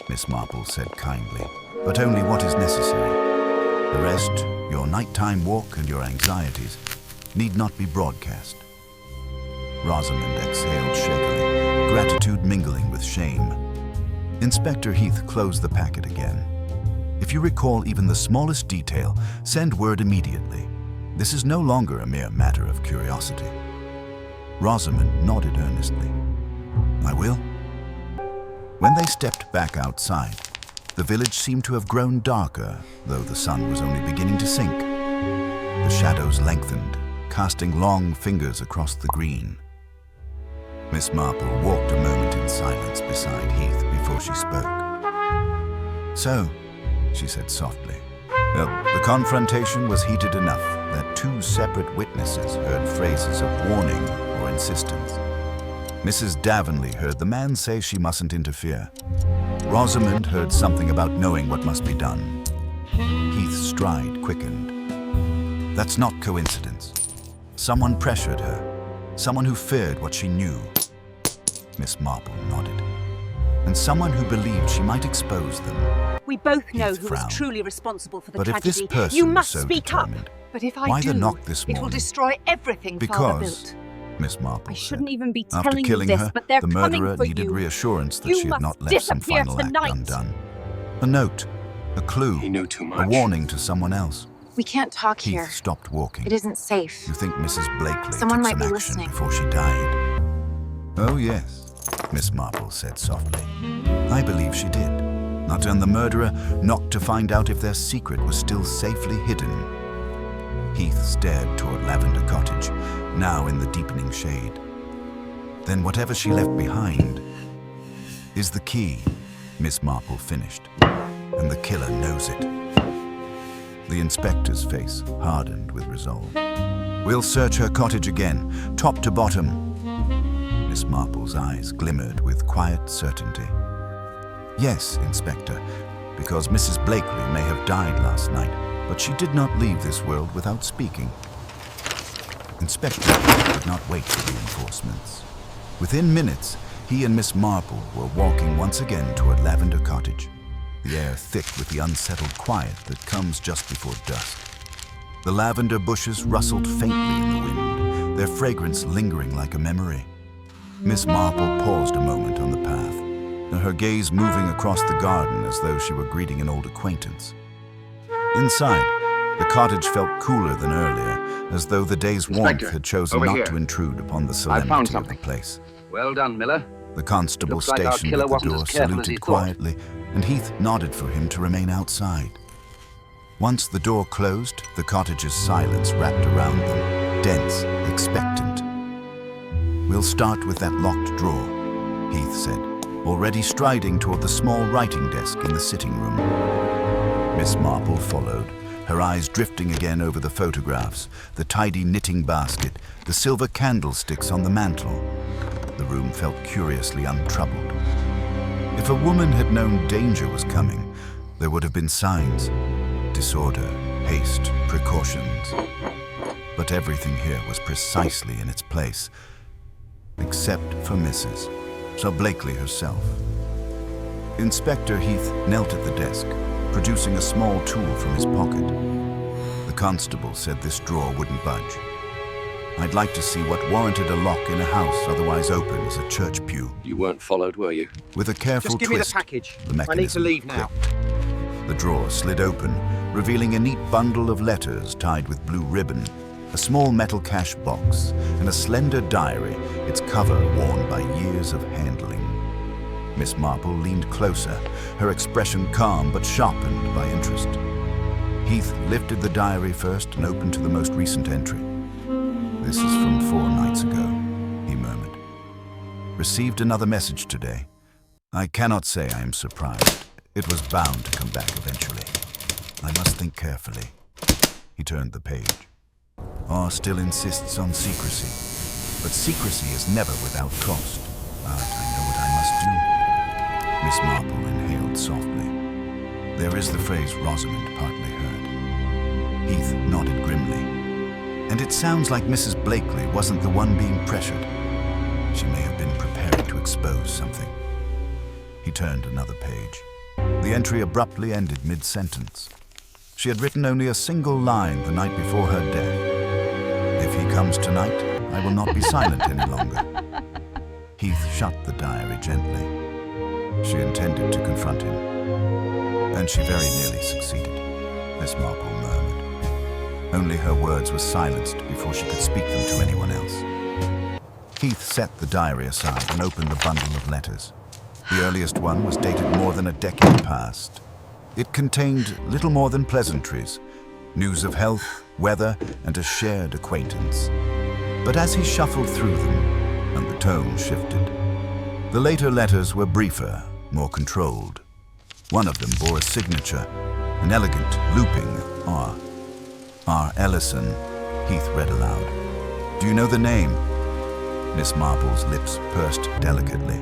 Miss Marple said kindly, but only what is necessary. The rest, your nighttime walk and your anxieties, need not be broadcast. Rosamond exhaled shakily, gratitude mingling with shame. Inspector Heath closed the packet again. If you recall even the smallest detail, send word immediately. This is no longer a mere matter of curiosity. Rosamond nodded earnestly. I will. When they stepped back outside, the village seemed to have grown darker, though the sun was only beginning to sink. The shadows lengthened, casting long fingers across the green. Miss Marple walked a moment in silence beside Heath before she spoke. So, she said softly, well, the confrontation was heated enough that two separate witnesses heard phrases of warning or insistence. Mrs. Davenley heard the man say she mustn't interfere. Rosamond heard something about knowing what must be done. Heath's stride quickened. That's not coincidence. Someone pressured her. Someone who feared what she knew. Miss Marple nodded. And someone who believed she might expose them. We both know Heath who frowned. was truly responsible for the But if tragedy. this person You must was so speak up. determined, But if I why do, the knock this it will morning? destroy everything Father Because, built. Miss Marple I said, shouldn't even be after telling you killing this, her, but they're the coming murderer for needed you. reassurance that You she had must not left some disappear final act tonight. undone. A note, a clue, He knew too a much. warning to someone else. We can't talk Heath here. stopped walking. It isn't safe. You think Mrs. Blakely Someone took might some be action listening. before she died? Oh, yes, Miss Marple said softly. I believe she did. Not and the murderer knocked to find out if their secret was still safely hidden. Heath stared toward Lavender Cottage, now in the deepening shade. Then whatever she left behind is the key, Miss Marple finished, and the killer knows it. The inspector's face hardened with resolve. We'll search her cottage again, top to bottom. Miss Marple's eyes glimmered with quiet certainty. Yes, Inspector, because Mrs. Blakely may have died last night, but she did not leave this world without speaking. Inspector could not wait for reinforcements. Within minutes, he and Miss Marple were walking once again toward Lavender Cottage, the air thick with the unsettled quiet that comes just before dusk. The lavender bushes rustled faintly in the wind, their fragrance lingering like a memory. Miss Marple paused a moment on the path, her gaze moving across the garden as though she were greeting an old acquaintance. Inside, the cottage felt cooler than earlier, as though the day's warmth Inspector, had chosen over not here. to intrude upon the found solemnity of the something. place. Well done, Miller. The constable Looks like our stationed killer at the wasn't door as careful as he saluted thought. quietly, and Heath nodded for him to remain outside. Once the door closed, the cottage's silence wrapped around them, dense, expectant. "We'll start with that locked drawer," Heath said, already striding toward the small writing desk in the sitting room. Miss Marple followed, her eyes drifting again over the photographs, the tidy knitting basket, the silver candlesticks on the mantel. The room felt curiously untroubled. If a woman had known danger was coming, there would have been signs. Disorder, haste, precautions. But everything here was precisely in its place, except for Sir Blakely herself. Inspector Heath knelt at the desk, producing a small tool from his pocket. The constable said this drawer wouldn't budge. "I'd like to see what warranted a lock in a house otherwise open as a church pew." You weren't followed, were you? With a careful Just give me the twist, package. the I need to mechanism leave now. clicked. The drawer slid open, revealing a neat bundle of letters tied with blue ribbon, a small metal cash box, and a slender diary, its cover worn by years of handling. Miss Marple leaned closer, her expression calm but sharpened by interest. Heath lifted the diary first and opened to the most recent entry. "This is from 4 nights ago," he murmured. "Received another message today. I cannot say I am surprised. It was bound to come back eventually. I must think carefully." He turned the page. "R still insists on secrecy, but secrecy is never without cost. But I know what I must do." Miss Marple inhaled softly. "There is the phrase Rosamond partly heard." Heath nodded grimly. "And it sounds like Mrs. Blakely wasn't the one being pressured. She may have been preparing to expose something." He turned another page. The entry abruptly ended mid-sentence. She had written only a single line the night before her death. "If he comes tonight, I will not be silent any longer." Heath shut the diary gently. She intended to confront him. And she very nearly succeeded, Miss Marple murmured. Only her words were silenced before she could speak them to anyone else. Heath set the diary aside and opened the bundle of letters. The earliest one was dated more than a decade past. It contained little more than pleasantries, news of health, weather, and a shared acquaintance. But as he shuffled through them, and the tone shifted, the later letters were briefer, more controlled. One of them bore a signature, an elegant, looping R. "R. Ellison," Heath read aloud. "Do you know the name?" Miss Marple's lips pursed delicately.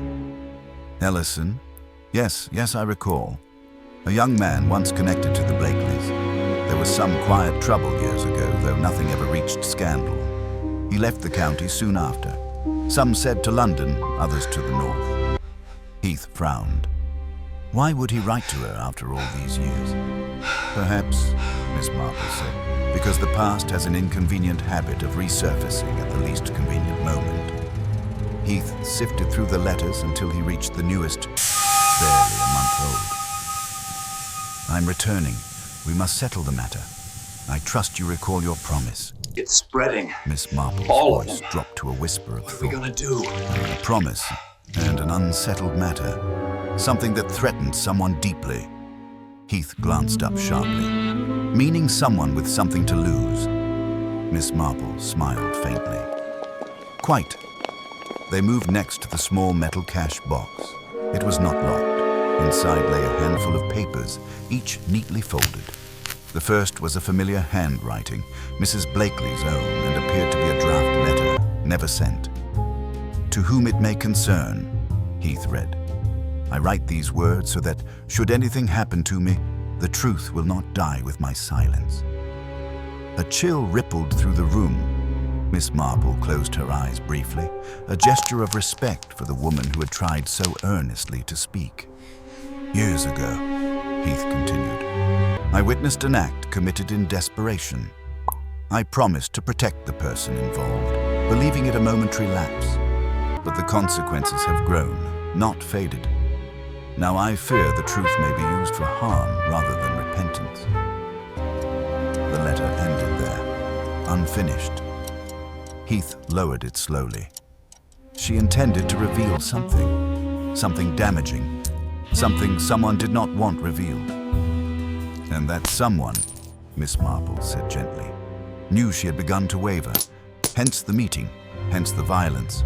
"Ellison? Yes, I recall. A young man once connected to the Blakeleys. There was some quiet trouble years ago, though nothing ever reached scandal. He left the county soon after. Some said to London, others to the north." Heath frowned. Why would he write to her after all these years? "Perhaps," Miss Marple said, "because the past has an inconvenient habit of resurfacing at the least convenient moment." Heath sifted through the letters until he reached the newest, barely a month old. "I'm returning. We must settle the matter. I trust you recall your promise." It's spreading. Miss Marple's All of voice them. dropped to a whisper of What are we thought. gonna do? A promise and an unsettled matter. Something that threatened someone deeply. Heath glanced up sharply. "Meaning someone with something to lose." Miss Marple smiled faintly. "Quite." They moved next to the small metal cash box. It was not locked. Inside lay a handful of papers, each neatly folded. The first was a familiar handwriting, Mrs. Blakely's own, and appeared to be a draft letter, never sent. "To whom it may concern," Heath read. "I write these words so that, should anything happen to me, the truth will not die with my silence." A chill rippled through the room. Miss Marple closed her eyes briefly, a gesture of respect for the woman who had tried so earnestly to speak. "Years ago," Heath continued, "I witnessed an act committed in desperation. I promised to protect the person involved, believing it a momentary lapse. But the consequences have grown, not faded. Now I fear the truth may be used for harm rather than repentance." The letter ended there, unfinished. Heath lowered it slowly. She intended to reveal something. Something damaging. Something someone did not want revealed. And that someone, Miss Marple said gently, knew she had begun to waver. Hence the meeting, hence the violence.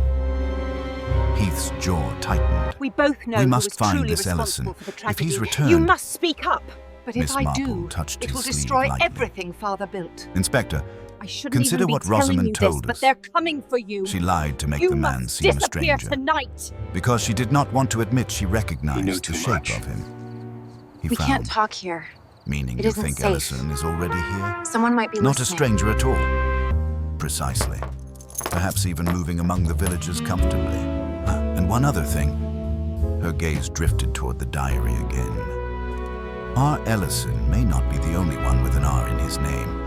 Heath's jaw tightened. We both know We who must was find truly this responsible Ellison. for the If tragedy. he's returned... You must speak up. But Miss if I Marple do, touched it his will sleeve destroy lightly. everything Father built. Inspector, I shouldn't consider even be what telling Rosamond you told this, us. but they're coming for you. She lied to make You the man must seem a disappear stranger. tonight. Because she did not want to admit she He knew recognized too the shape much. of him. He We found, can't talk here. meaning It you isn't think safe. Ellison is already here? Someone might be Not a listening. stranger at all. Precisely. Perhaps even moving among the villagers comfortably. And one other thing. Her gaze drifted toward the diary again. R. Ellison may not be the only one with an R in his name.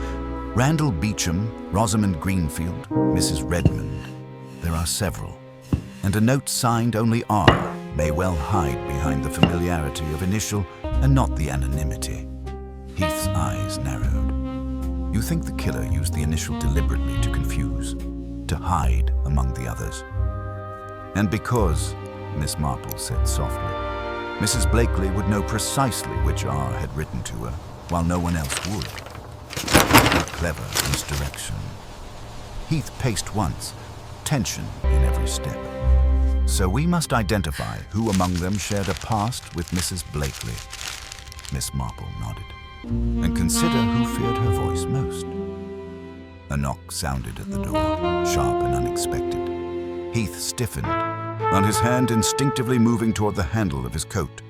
Randall Beecham, Rosamond Greenfield, Mrs. Redmond. There are several. And a note signed only R may well hide behind the familiarity of initial and not the anonymity. Heath's eyes narrowed. You think the killer used the initial deliberately to confuse, to hide among the others? And because, Miss Marple said softly, Mrs. Blakely would know precisely which R had written to her, while no one else would. A clever misdirection. Heath paced once, tension in every step. So we must identify who among them shared a past with Mrs. Blakely. Miss Marple nodded. And consider who feared her voice most. A knock sounded at the door, sharp and unexpected. Heath stiffened, on his hand instinctively moving toward the handle of his coat.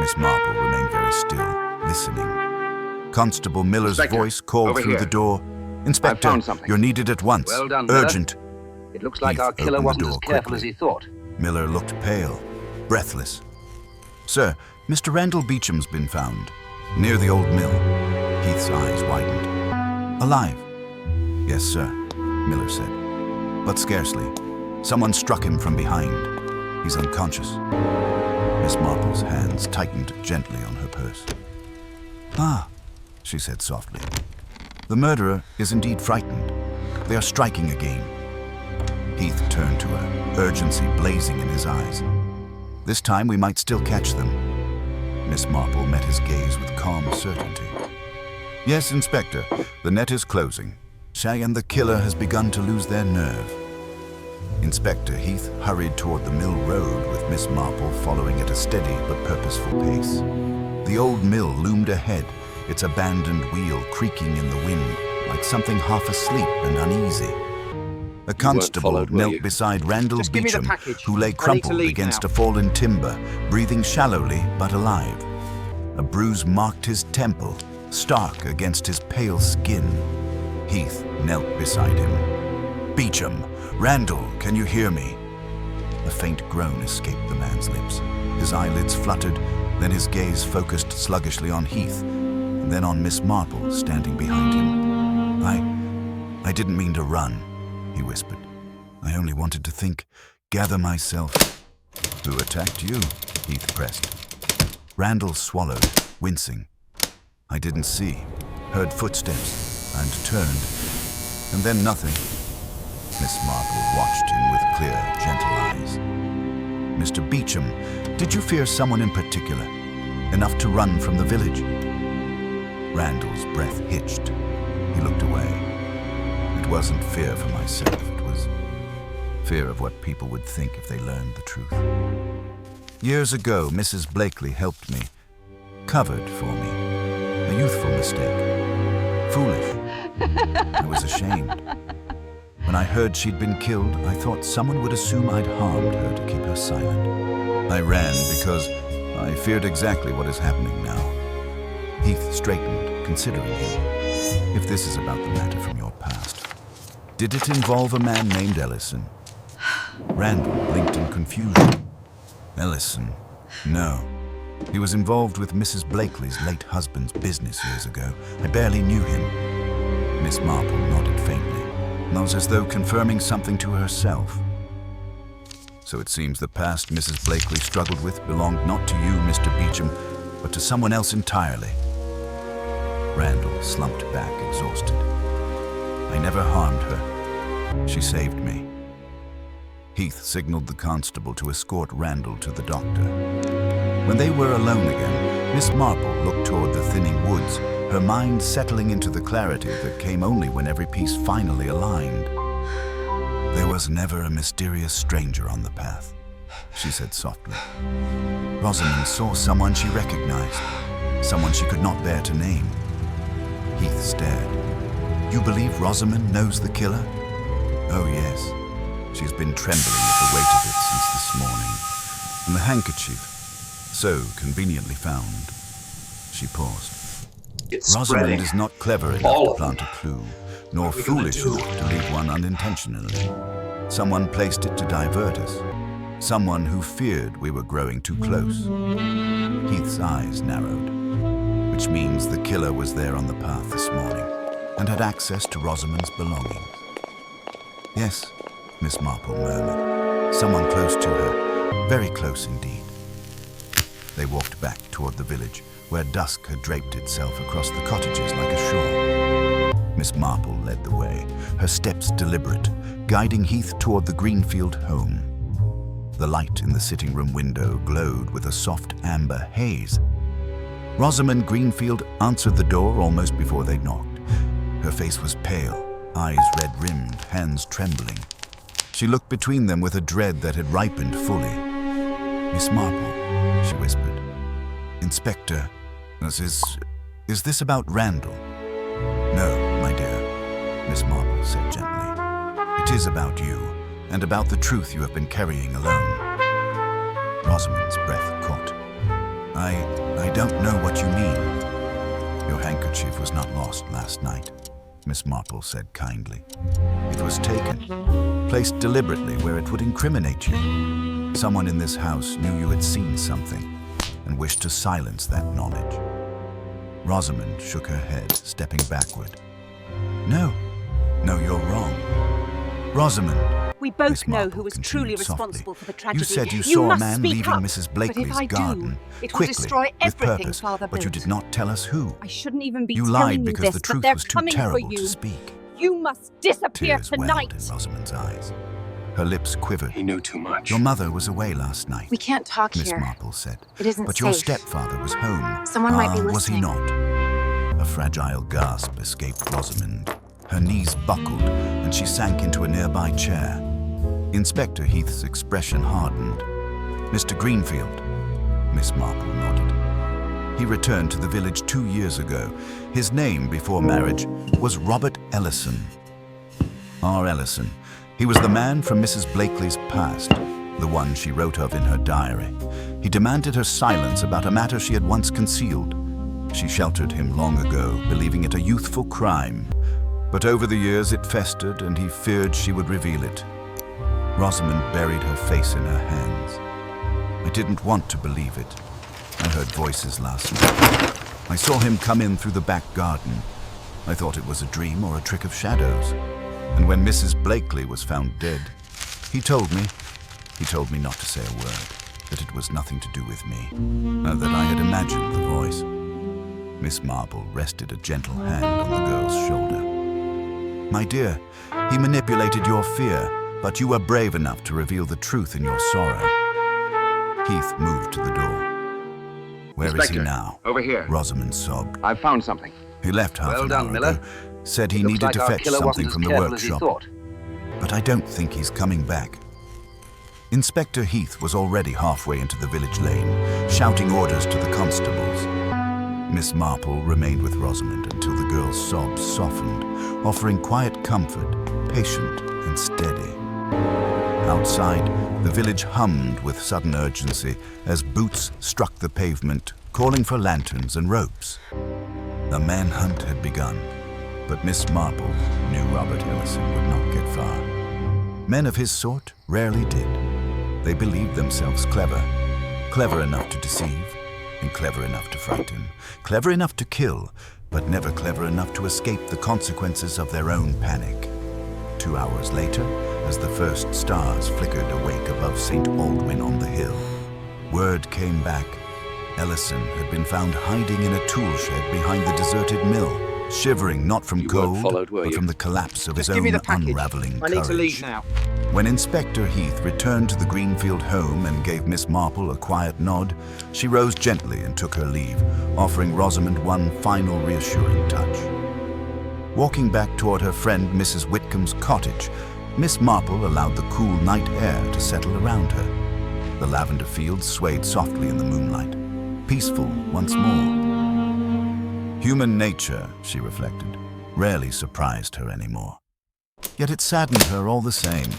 Miss Marple remained very still, listening. Constable Miller's Inspector, voice called over through here. the door. Inspector, found something. you're needed at once. Well done, Miller. Urgent. It looks like Heath our killer opened the wasn't as door careful quickly. as he thought. Miller looked pale, breathless. Sir, Mr. Randall Beecham's been found, near the old mill. Heath's eyes widened. Alive? Yes, sir, Miller said. But scarcely. Someone struck him from behind. He's unconscious. Miss Marple's hands tightened gently on her purse. Ah, she said softly. The murderer is indeed frightened. They are striking again. Heath turned to her, urgency blazing in his eyes. This time we might still catch them. Miss Marple met his gaze with calm certainty. Yes, Inspector, the net is closing. Shay and the killer has begun to lose their nerve. Inspector Heath hurried toward the mill road with Miss Marple following at a steady but purposeful pace. The old mill loomed ahead, its abandoned wheel creaking in the wind like something half asleep and uneasy. A constable followed, were knelt you? beside Randall Just give me the Beecham, package. who lay I need to crumpled leave against now. a fallen timber, breathing shallowly but alive. A bruise marked his temple, stark against his pale skin. Heath knelt beside him. Beecham, Randall, can you hear me? A faint groan escaped the man's lips. His eyelids fluttered, then his gaze focused sluggishly on Heath, and then on Miss Marple standing behind him. I didn't mean to run, he whispered. I only wanted to think, gather myself. Who attacked you? Heath pressed. Randall swallowed, wincing. I didn't see, heard footsteps, and turned, and then nothing. Miss Marple watched him with clear, gentle eyes. Mr. Beecham, did you fear someone in particular, enough to run from the village? Randall's breath hitched. He looked away. It wasn't fear for myself, it was fear of what people would think if they learned the truth. Years ago, Mrs. Blakely helped me, covered for me. A youthful mistake. Foolish. I was ashamed. When I heard she'd been killed, I thought someone would assume I'd harmed her to keep her silent. I ran because I feared exactly what is happening now. Heath straightened, considering him. If this is about the matter from your past, did it involve a man named Ellison? Randall blinked in confusion. Ellison? No. He was involved with Mrs. Blakely's late husband's business years ago. I barely knew him. Miss Marple nodded faintly, almost as though confirming something to herself. So it seems the past Mrs. Blakely struggled with belonged not to you, Mr. Beecham, but to someone else entirely. Randall slumped back, exhausted. I never harmed her. She saved me. Heath signaled the constable to escort Randall to the doctor. When they were alone again, Miss Marple looked toward the thinning woods, her mind settling into the clarity that came only when every piece finally aligned. "There was never a mysterious stranger on the path," she said softly. Rosamond saw someone she recognized, someone she could not bear to name. Heath stared. "You believe Rosamond knows the killer?" "Oh, yes. She's been trembling at the weight of it since this morning. And the handkerchief, so conveniently found." She paused. It's Rosamond spreading. is not clever enough All to of them. plant a clue, nor What are we gonna foolish do? enough to leave one unintentionally. Someone placed it to divert us. Someone who feared we were growing too close. Heath's eyes narrowed, which means the killer was there on the path this morning and had access to Rosamond's belongings. "Yes," Miss Marple murmured. "Someone close to her. Very close indeed." They walked back toward the village, where dusk had draped itself across the cottages like a shawl. Miss Marple led the way, her steps deliberate, guiding Heath toward the Greenfield home. The light in the sitting room window glowed with a soft amber haze. Rosamond Greenfield answered the door almost before they knocked. Her face was pale, eyes red-rimmed, hands trembling. She looked between them with a dread that had ripened fully. "Miss Marple," she whispered. "Inspector, is this about Randall?" "No, my dear," Miss Marple said gently. "It is about you, and about the truth you have been carrying alone." Rosamond's breath caught. I don't know what you mean." "Your handkerchief was not lost last night," Miss Marple said kindly. "It was taken, placed deliberately where it would incriminate you. Someone in this house knew you had seen something and wished to silence that knowledge." Rosamond shook her head, stepping backward. No, you're wrong. Rosamond." We both Miss know Marple who was continued truly softly. responsible for the tragedy. "You said you saw a must man speak leaving up. Mrs. But if Blakely's I do, garden, it will quickly, destroy with everything purpose, Father but you built. did not tell us who. I shouldn't even be You telling lied you because this, the but truth they're was too coming for terrible you. to speak." You must disappear Tears welled tonight. in Rosamond's eyes. Her lips quivered. He knew too much. "Your mother was away last night," We can't talk Miss here. Marple said. It isn't "But your safe. stepfather was home." Someone might be Was he listening. not? A fragile gasp escaped Rosamond. Her knees buckled, and she sank into a nearby chair. Inspector Heath's expression hardened. "Mr. Greenfield?" Miss Marple nodded. "He returned to the village 2 years ago. His name before marriage was Robert Ellison. R. Ellison. He was the man from Mrs. Blakely's past, the one she wrote of in her diary. He demanded her silence about a matter she had once concealed. She sheltered him long ago, believing it a youthful crime. But over the years it festered, and he feared she would reveal it." Rosamond buried her face in her hands. "I didn't want to believe it. I heard voices last night. I saw him come in through the back garden. I thought it was a dream or a trick of shadows. And when Mrs. Blakely was found dead, he told me not to say a word, that it was nothing to do with me, that I had imagined the voice." Miss Marple rested a gentle hand on the girl's shoulder. "My dear, he manipulated your fear, but you were brave enough to reveal the truth in your sorrow." Heath moved to the door. "Where is he Inspector, now?" over here. Rosamond sobbed. I've found something. "He left half Well an done, hour Miller. ago. Said he Looks needed like to our fetch killer something wasn't as from the careful as he workshop. thought. But I don't think he's coming back." Inspector Heath was already halfway into the village lane, shouting orders to the constables. Miss Marple remained with Rosamond until the girl's sobs softened, offering quiet comfort, patient and steady. Outside, the village hummed with sudden urgency as boots struck the pavement, calling for lanterns and ropes. The manhunt had begun, but Miss Marple knew Robert Ellison would not get far. Men of his sort rarely did. They believed themselves clever, clever enough to deceive, and clever enough to frighten, clever enough to kill, but never clever enough to escape the consequences of their own panic. 2 hours later, as the first stars flickered awake above St. Aldwyn on the hill, word came back. Ellison had been found hiding in a tool shed behind the deserted mill, shivering not from You weren't cold, followed, were but you? from the collapse of his Just give me own the package. unraveling I need to leave courage. now. When Inspector Heath returned to the Greenfield home and gave Miss Marple a quiet nod, she rose gently and took her leave, offering Rosamond one final reassuring touch. Walking back toward her friend Mrs. Whitcomb's cottage, Miss Marple allowed the cool night air to settle around her. The lavender fields swayed softly in the moonlight, peaceful once more. Human nature, she reflected, rarely surprised her anymore. Yet it saddened her all the same.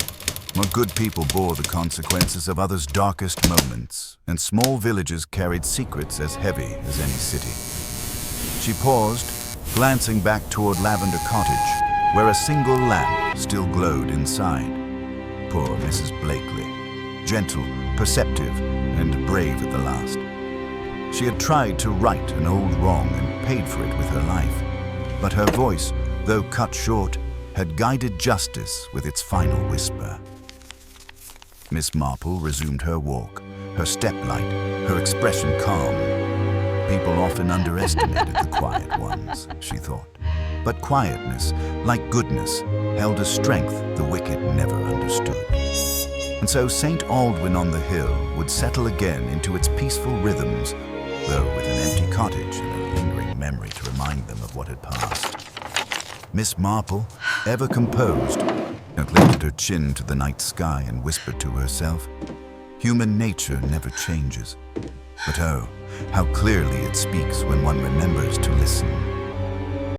More good people bore the consequences of others' darkest moments, and small villages carried secrets as heavy as any city. She paused, glancing back toward Lavender Cottage, where a single lamp still glowed inside. Poor Mrs. Blakely, gentle, perceptive, and brave at the last. She had tried to right an old wrong and paid for it with her life, but her voice, though cut short, had guided justice with its final whisper. Miss Marple resumed her walk, her step light, her expression calm. People often underestimated the quiet ones, she thought. But quietness, like goodness, held a strength the wicked never understood. And so St. Aldwyn on the Hill would settle again into its peaceful rhythms, though with an empty cottage and a lingering memory to remind them of what had passed. Miss Marple, ever composed, lifted her chin to the night sky and whispered to herself, "Human nature never changes. But oh, how clearly it speaks when one remembers to listen."